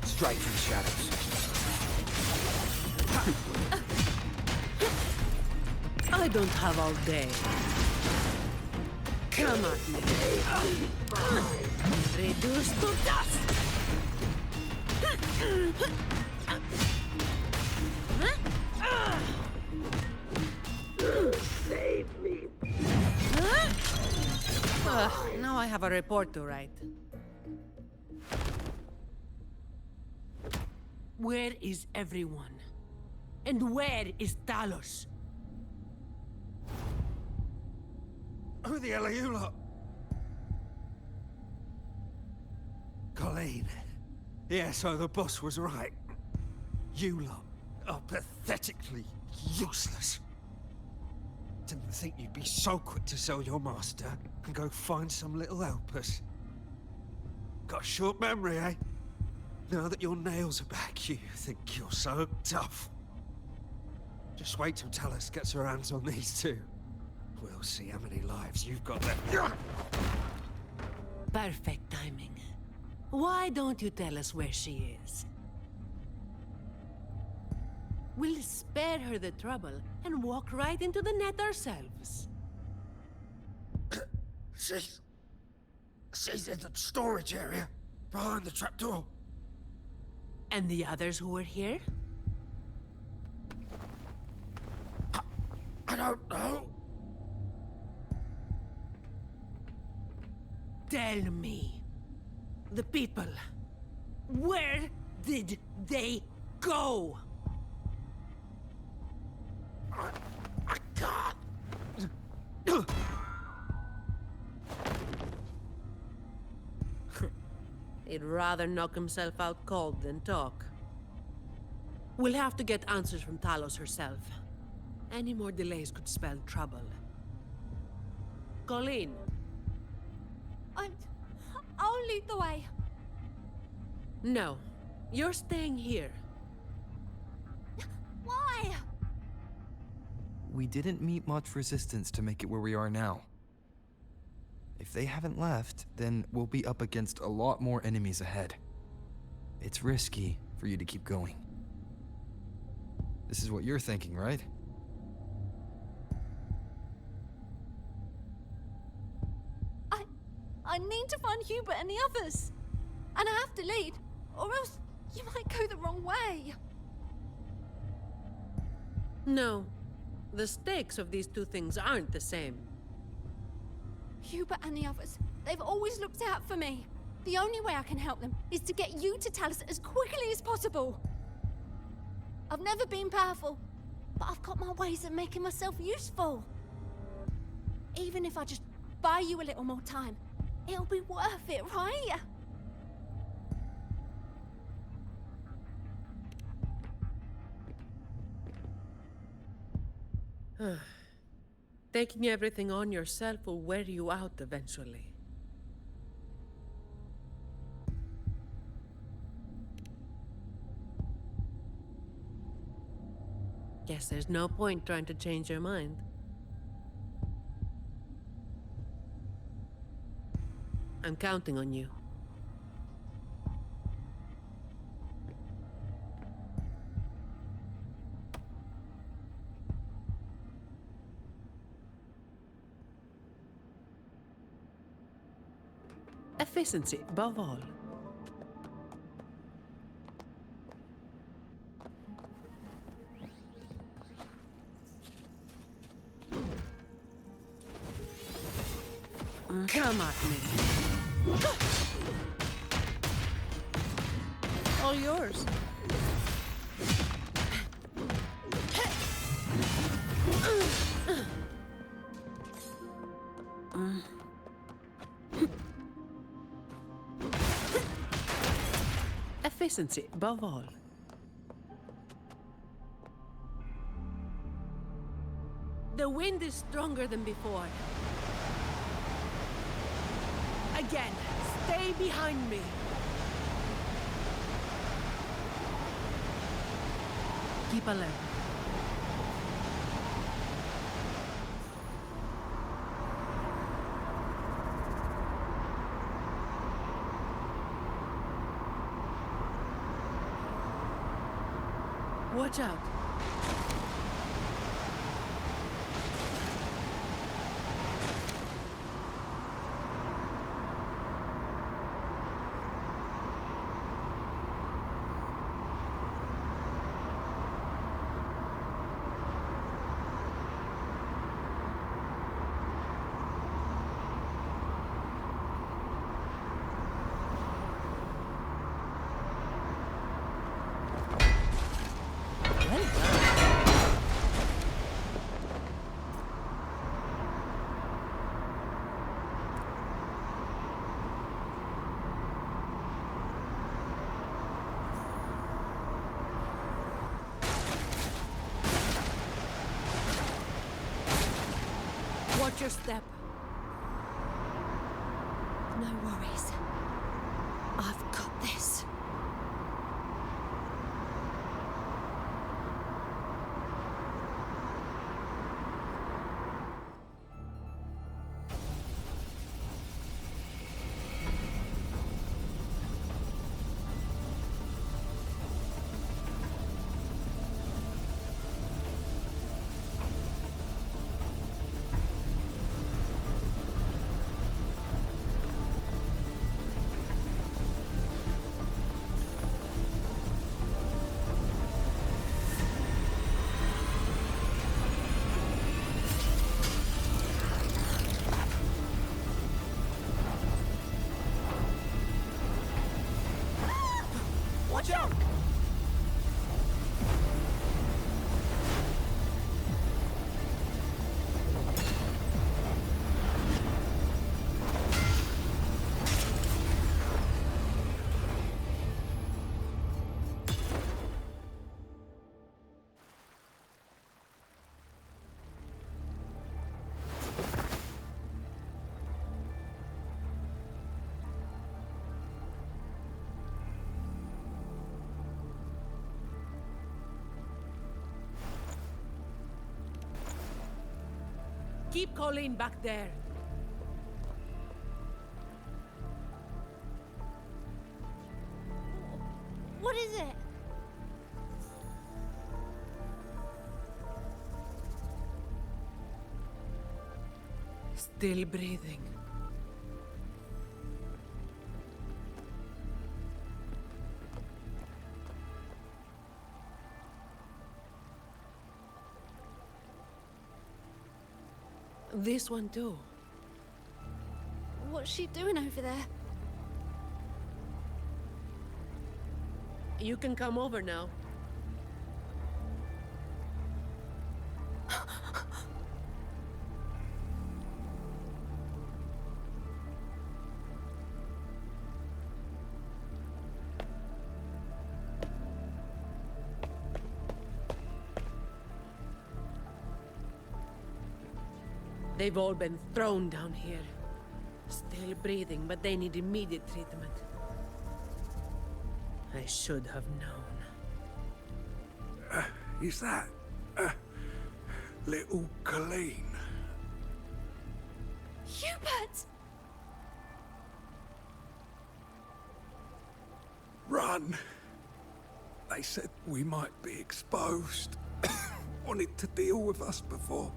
Straight from the shadows. I don't have all day. Come at me. Reduced to dust! Save me. Now I have a report to write. Where is everyone? And where is Talos? Who the hell are you lot? Colleen. Yeah, so the boss was right. You lot are pathetically useless. Didn't think you'd be so quick to sell your master and go find some little helpers. Got a short memory, eh? Now that your nails are back, you think you're so tough. Just wait till Talos gets her hands on these two. We'll see how many lives you've got left. Perfect timing. Why don't you tell us where she is? We'll spare her the trouble and walk right into the net ourselves. She's in the storage area, behind the trapdoor. And the others who were here? I don't know. Tell me. The people. Where did they go? I can't. He'd rather knock himself out cold than talk. We'll have to get answers from Talos herself. Any more delays could spell trouble. Colleen. I'll lead the way. No. You're staying here. Why? We didn't meet much resistance to make it where we are now. If they haven't left, then we'll be up against a lot more enemies ahead. It's risky for you to keep going. This is what you're thinking, right? I need to find Hubert and the others. And I have to lead, or else you might go the wrong way. No. The stakes of these two things aren't the same. Hubert and the others, they've always looked out for me. The only way I can help them is to get you to Talos as quickly as possible. I've never been powerful, but I've got my ways of making myself useful. Even if I just buy you a little more time, it'll be worth it, right? Taking everything on yourself will wear you out eventually. Guess there's no point trying to change your mind. I'm counting on you. Efficiency above all. Come at me. All yours. Efficiency above all. The wind is stronger than before. Again, stay behind me. Keep alert. Watch out. Watch your step. No worries. I've got this. Watch out! Keep Colleen back there. What is it? Still breathing. This one too. What's she doing over there? You can come over now. They've all been thrown down here. Still breathing, but they need immediate treatment. I should have known. Is that little Colleen? Hubert! Run! They said we might be exposed. Wanted to deal with us before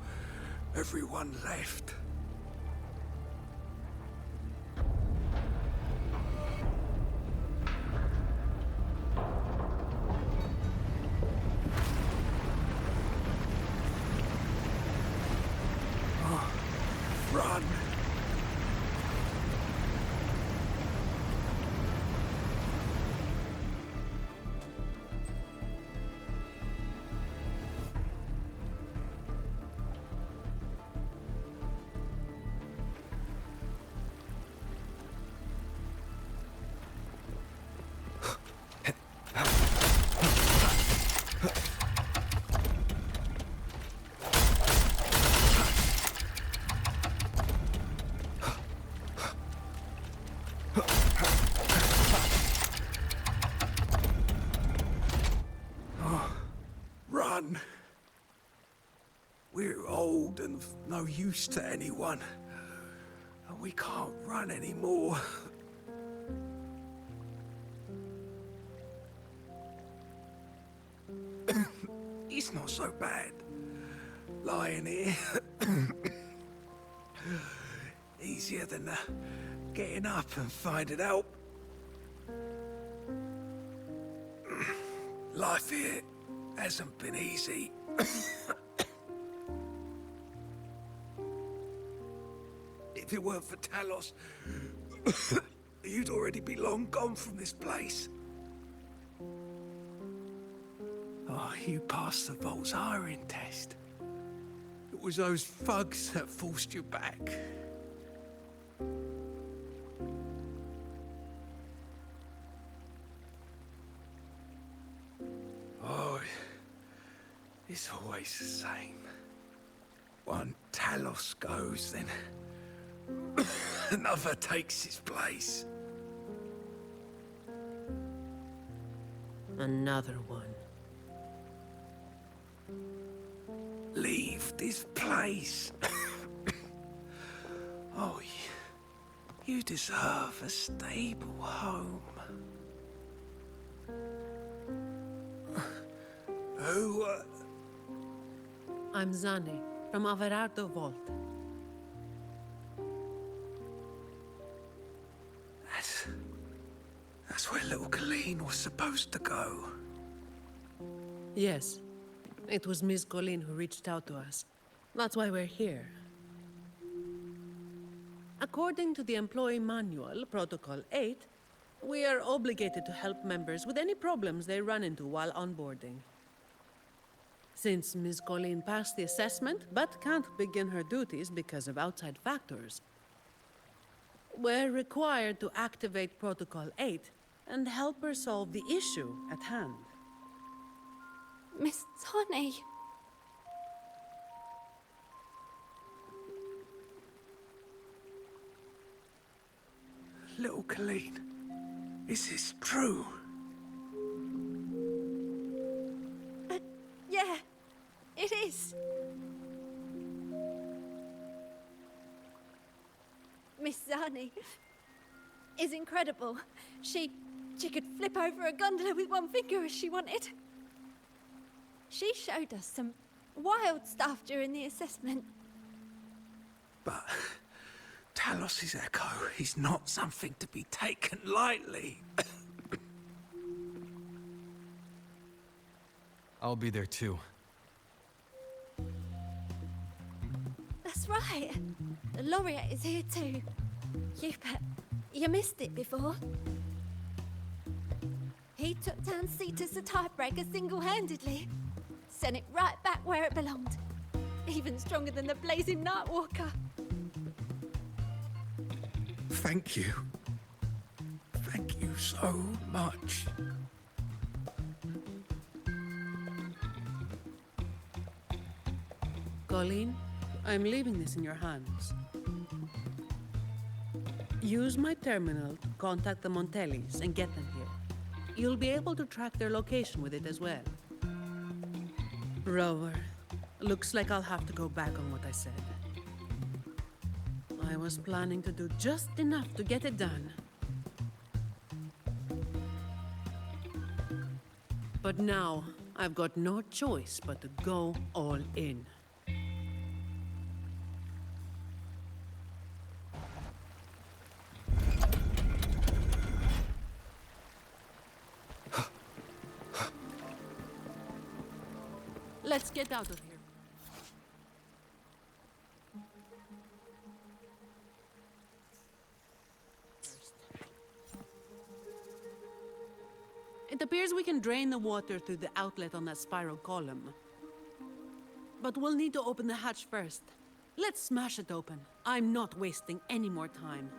everyone left. Run! old and of no use to anyone. And we can't run anymore. It's not so bad. Lying here. Easier than getting up and finding out. Life here hasn't been easy. If it weren't for Talos, you'd already be long gone from this place. Oh, you passed the Vault's hiring test. It was those thugs that forced you back. Oh, it's always the same. One Talos goes, then another takes his place. Another one. Leave this place. Oh, you deserve a stable home. Who, I'm Zani, from Averardo Vault. That's where little Colleen was supposed to go. Yes, it was Miss Colleen who reached out to us. That's why we're here. According to the employee manual, Protocol 8, we are obligated to help members with any problems they run into while onboarding. Since Ms. Colleen passed the assessment, but can't begin her duties because of outside factors, we're required to activate Protocol 8 and help her solve the issue at hand. Miss Zani. Little Colleen, is this true? Yeah, it is. Miss Zani is incredible. She could flip over a gondola with one finger if she wanted. She showed us some wild stuff during the assessment. But Talos's echo is not something to be taken lightly. I'll be there too. That's right. The laureate is here too. You missed it before. He took down Cetus the Tiebreaker single-handedly. Sent it right back where it belonged. Even stronger than the blazing Nightwalker. Thank you. Thank you so much. Colleen, I'm leaving this in your hands. Use my terminal to contact the Montellis and get them here. You'll be able to track their location with it as well. Rover, looks like I'll have to go back on what I said. I was planning to do just enough to get it done. But now, I've got no choice but to go all in. Let's get out of here. It appears we can drain the water through the outlet on that spiral column. But we'll need to open the hatch first. Let's smash it open. I'm not wasting any more time.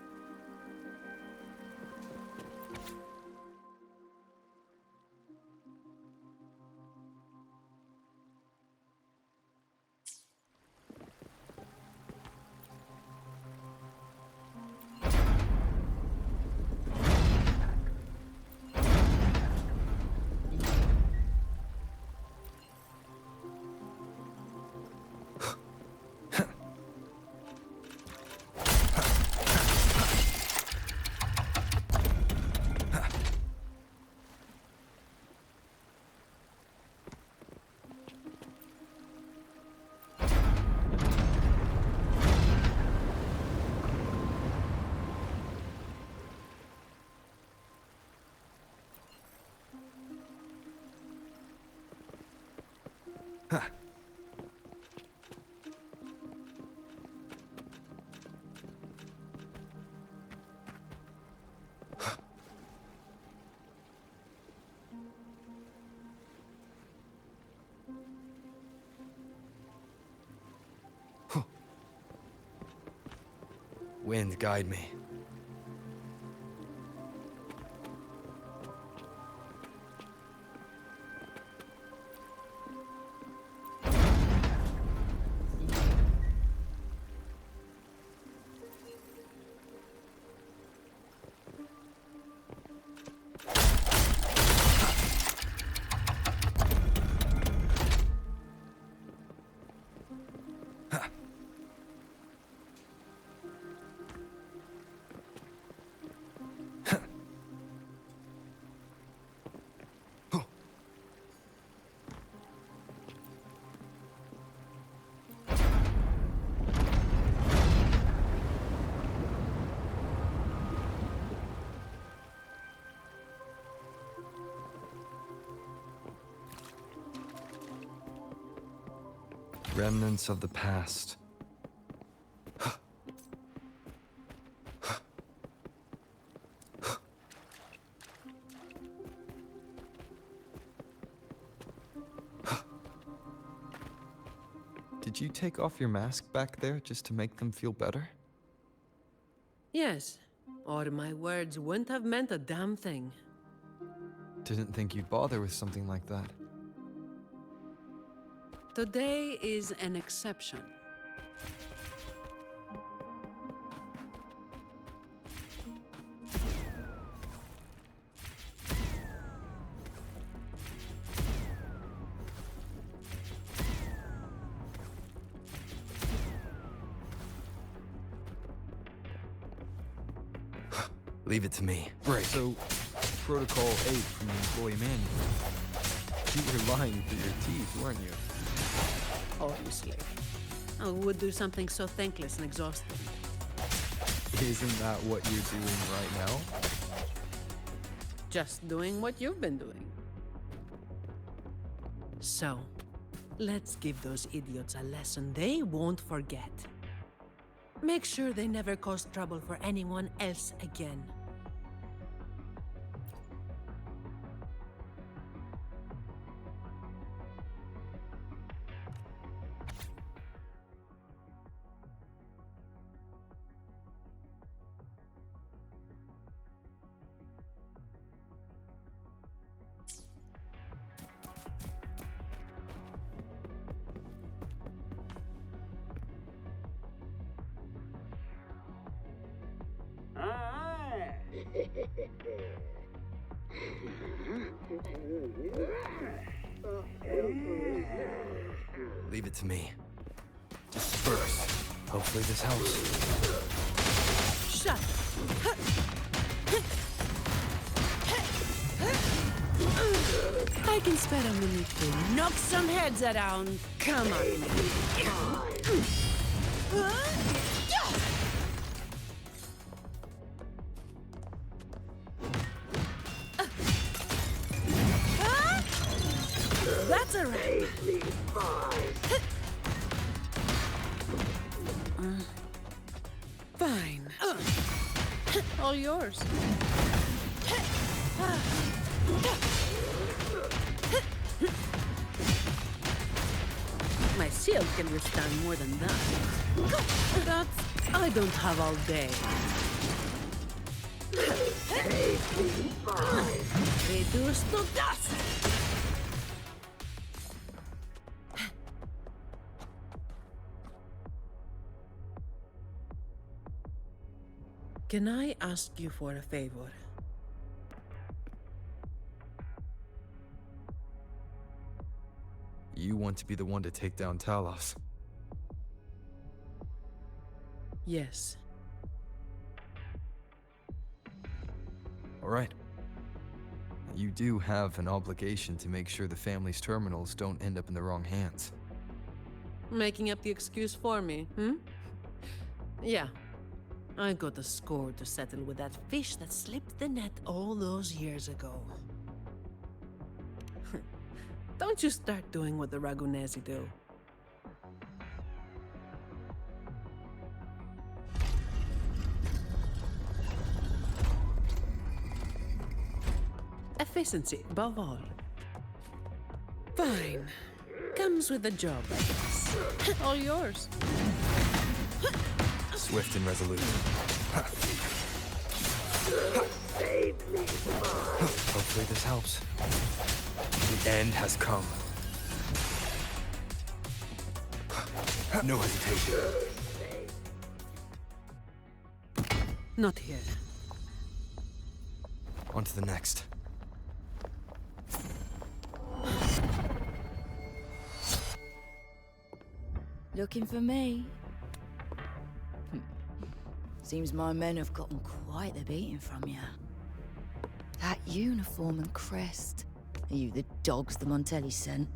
Wind, guide me. Remnants of the past. Did you take off your mask back there just to make them feel better? Yes, or my words wouldn't have meant a damn thing. Didn't think you'd bother with something like that. Today is an exception. Leave it to me. Right. So, Protocol 8 from the employee manual. You were lying through your teeth, weren't you? Obviously. I would do something so thankless and exhausting. Isn't that what you're doing right now? Just doing what you've been doing. So, let's give those idiots a lesson they won't forget. Make sure they never cause trouble for anyone else again. Leave it to me. Disperse. Hopefully this helps. Shut! I can spare a minute to knock some heads around. Come on. That's a wrap. Fine. All yours. My shield can withstand more than that. But I don't have all day. Reduced to dust! Can I ask you for a favor? You want to be the one to take down Talos. Yes. All right. You do have an obligation to make sure the family's terminals don't end up in the wrong hands. Making up the excuse for me, Yeah. I got a score to settle with that fish that slipped the net all those years ago. Don't you start doing what the Ragunesi do. Efficiency, above all. Fine. Comes with the job, I guess. All yours. Swift and resolute. Save me, Spies. Hopefully this helps. The end has come. No hesitation. Not here. On to the next. Looking for me? Seems my men have gotten quite the beating from you. That uniform and crest. Are you the dogs the Montelli sent?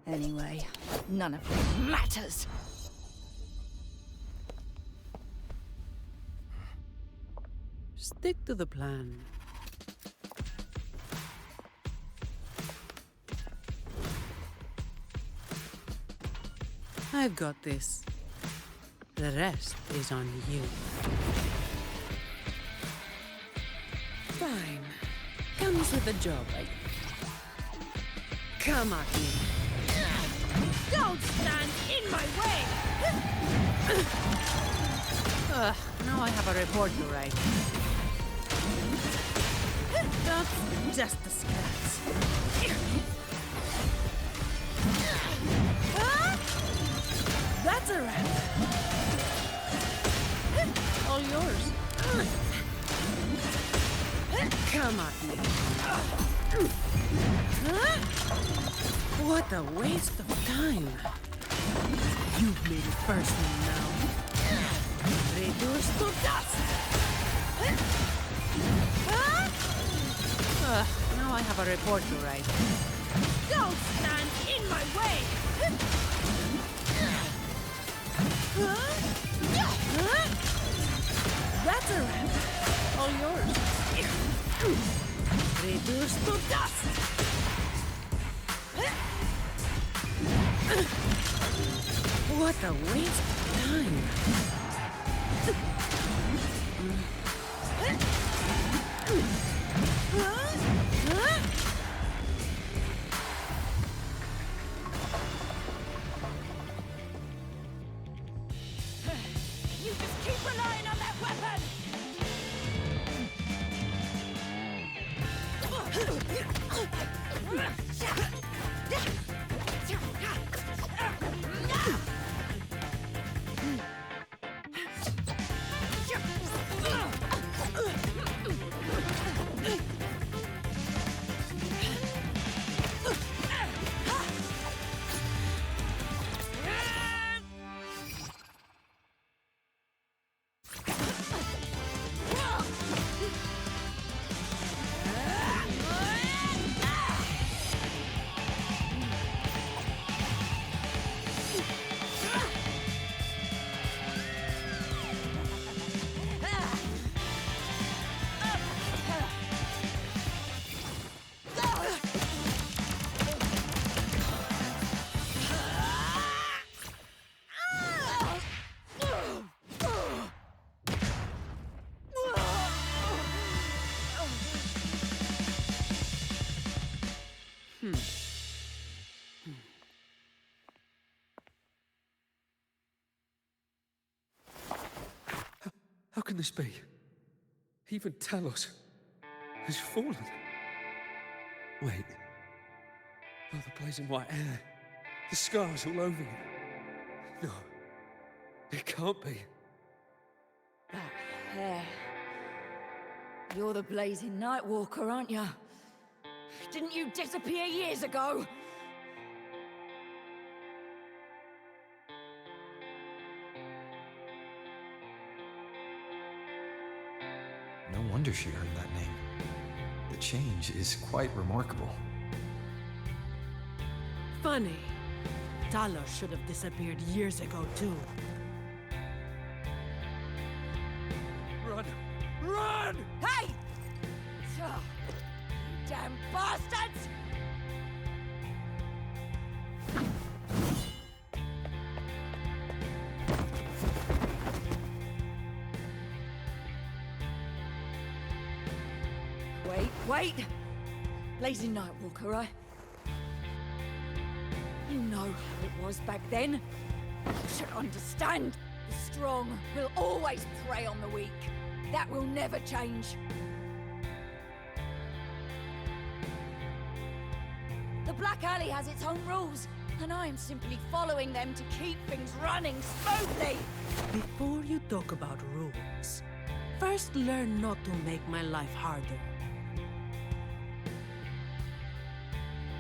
Anyway, none of it matters. Stick to the plan. I've got this. The rest is on you. Fine. Comes with the job, I guess. Come at me. Don't stand in my way! Now I have a report to write. That's just the scraps. That's a wrap. All yours. Come at me. What a waste of time. You've made it personal now. Reduced to dust. Now I have a report to write. Don't stand in my way! That's a wrap. All yours. Reduced to dust. What a waste of time. You just keep relying on that weapon! How can this be? Even Talos has fallen. Wait. Oh, the blazing white hair. The scars all over him. No. It can't be. That hair. You're the blazing Nightwalker, aren't you? Didn't you disappear years ago? No wonder she earned that name. The change is quite remarkable. Funny. Talos should have disappeared years ago, too. Run! Run! Hey! Damn bastards! Wait! Blazing Nightwalker, right? You know how it was back then. You should understand. The strong will always prey on the weak. That will never change. The Black Alley has its own rules, and I am simply following them to keep things running smoothly. Before you talk about rules, first learn not to make my life harder.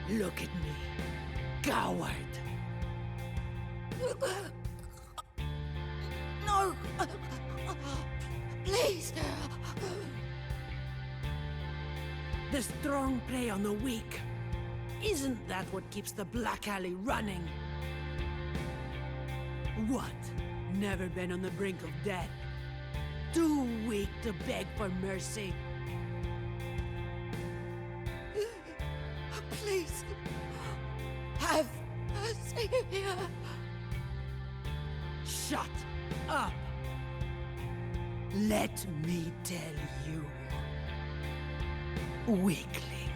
Look at me, coward. No! Please! The strong prey on the weak. Isn't that what keeps the Black Alley running? What? Never been on the brink of death? Too weak to beg for mercy? Please! Have mercy! Shut up! Let me tell you, weakling,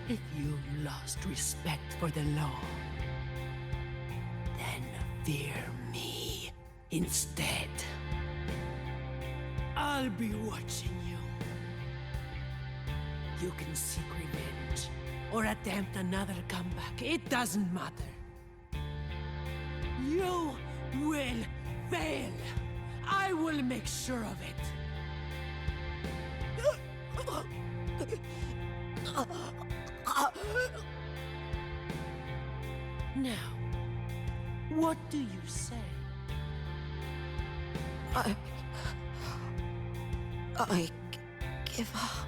if you've lost respect for the law, then fear me instead. I'll be watching you. You can seek revenge, or attempt another comeback. It doesn't matter. You will fail. I will make sure of it. Now, what do you say? I give up.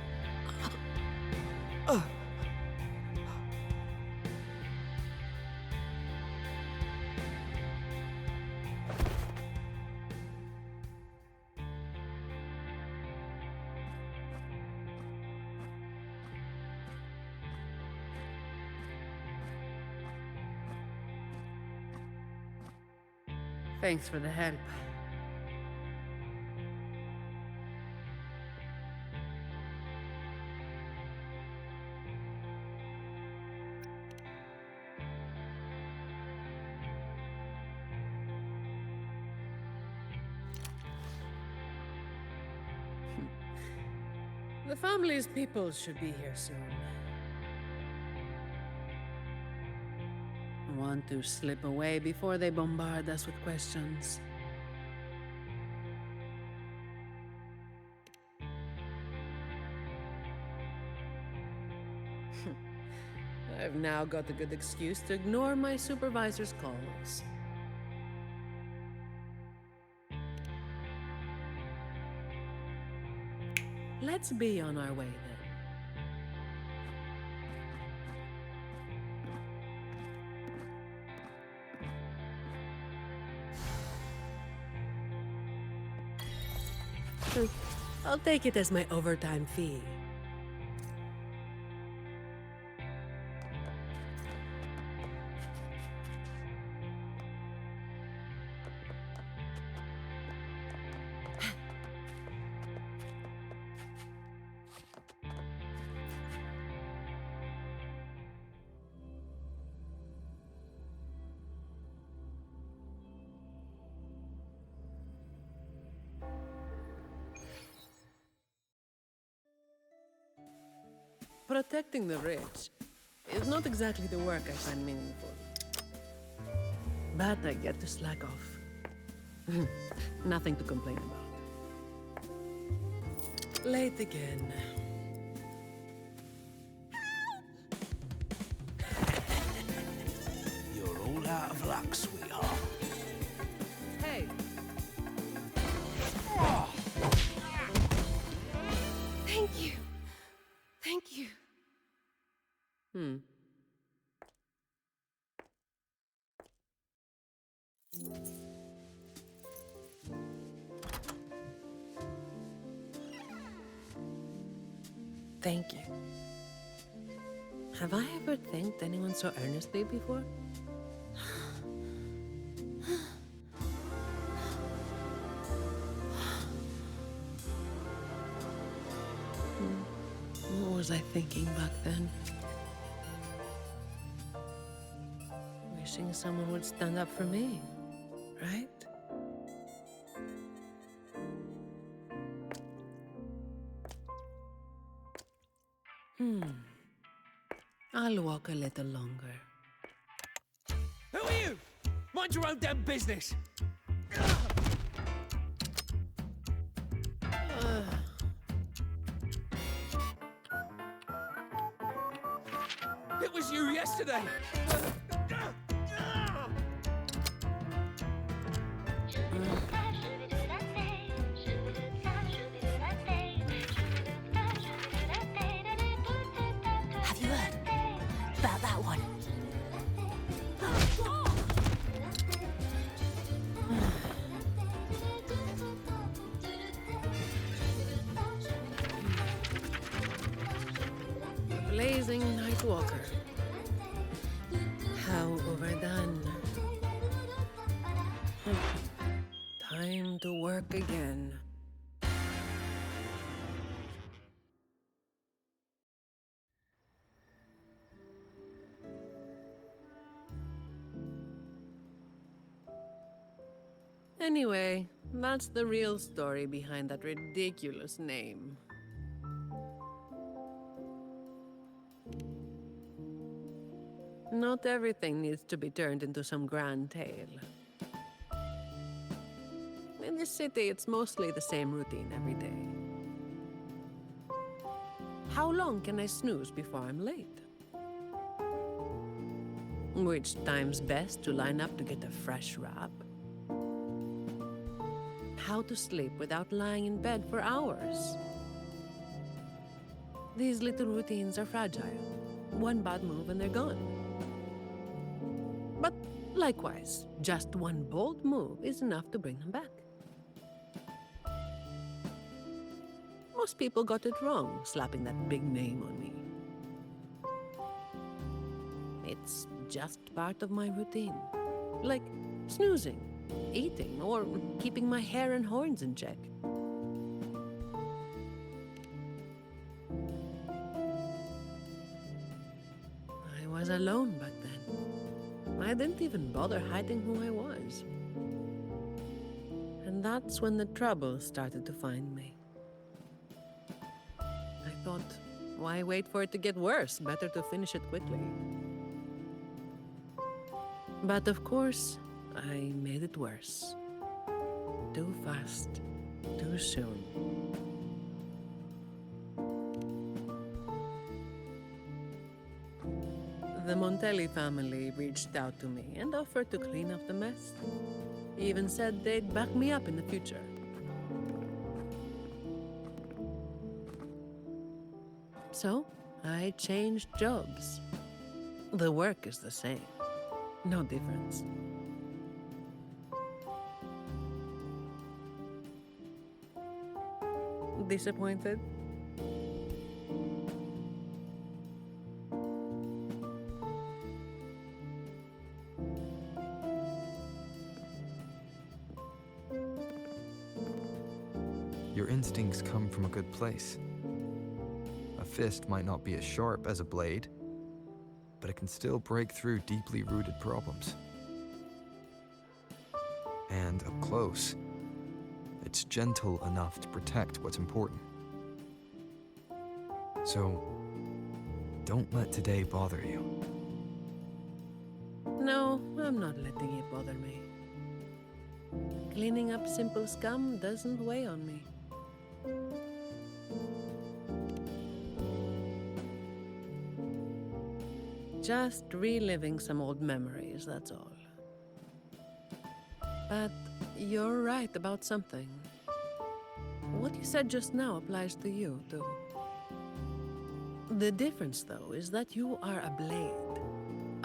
Thanks for the help. The family's people should be here soon. Want to slip away before they bombard us with questions. I've now got a good excuse to ignore my supervisor's calls. Let's be on our way then. I'll take it as my overtime fee. Protecting the rich is not exactly the work I find meaningful. But I get to slack off. Nothing to complain about. Late again. You're all out of luck, sweetheart. Hey! Thank you. Thank you. Thank you. Have I ever thanked anyone so earnestly before? was I thinking back then? Wishing someone would stand up for me, right? I'll walk a little longer. Who are you? Mind your own damn business. It was you yesterday. Have you heard about that one? Blazing Nightwalker. How overdone. Time to work again. Anyway, that's the real story behind that ridiculous name. Not everything needs to be turned into some grand tale. In this city, it's mostly the same routine every day. How long can I snooze before I'm late? Which time's best to line up to get a fresh wrap? How to sleep without lying in bed for hours? These little routines are fragile. One bad move and they're gone. But likewise, just one bold move is enough to bring them back. Most people got it wrong, slapping that big name on me. It's just part of my routine. Like snoozing, eating, or keeping my hair and horns in check. I was alone back then. I didn't even bother hiding who I was. And that's when the trouble started to find me. I thought, why wait for it to get worse? Better to finish it quickly. But of course, I made it worse. Too fast, too soon. The Montelli family reached out to me and offered to clean up the mess. Even said they'd back me up in the future. So, I changed jobs. The work is the same. No difference. Disappointed? Your instincts come from a good place. A fist might not be as sharp as a blade, but it can still break through deeply rooted problems. And up close, it's gentle enough to protect what's important. So, don't let today bother you. No, I'm not letting it bother me. Cleaning up simple scum doesn't weigh on me. Just reliving some old memories, that's all. But you're right about something. What you said just now applies to you, too. The difference, though, is that you are a blade.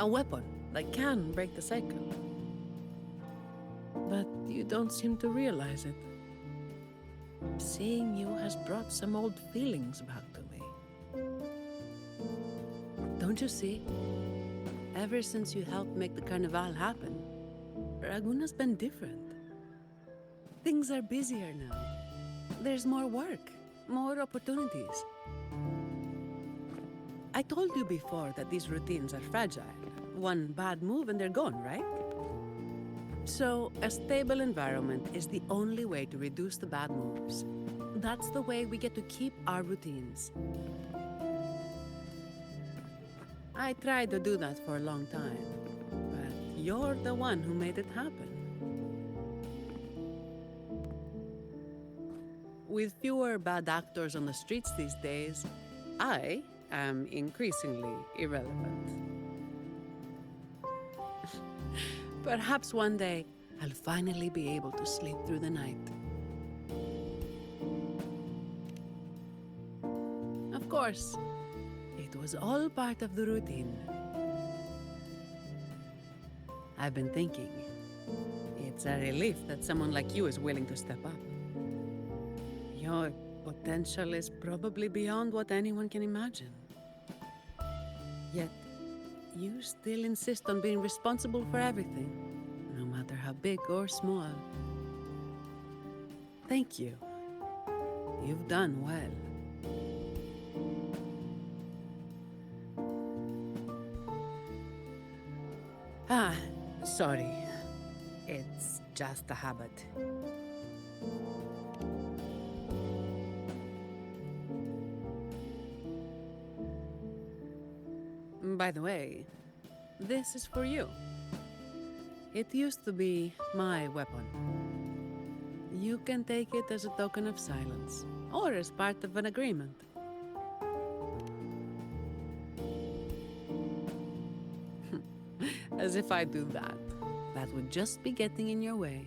A weapon that can break the cycle. But you don't seem to realize it. Seeing you has brought some old feelings back to me. Don't you see? Ever since you helped make the carnival happen, Raguna's been different. Things are busier now. There's more work, more opportunities. I told you before that these routines are fragile. One bad move and they're gone, right? So, a stable environment is the only way to reduce the bad moves. That's the way we get to keep our routines. I tried to do that for a long time, but you're the one who made it happen. With fewer bad actors on the streets these days, I am increasingly irrelevant. Perhaps one day, I'll finally be able to sleep through the night. Of course, it was all part of the routine. I've been thinking, it's a relief that someone like you is willing to step up. Your potential is probably beyond what anyone can imagine. Yet, you still insist on being responsible for everything, no matter how big or small. Thank you. You've done well. Ah, sorry. It's just a habit. By the way, this is for you. It used to be my weapon. You can take it as a token of silence, or as part of an agreement. As if I do that. That would just be getting in your way.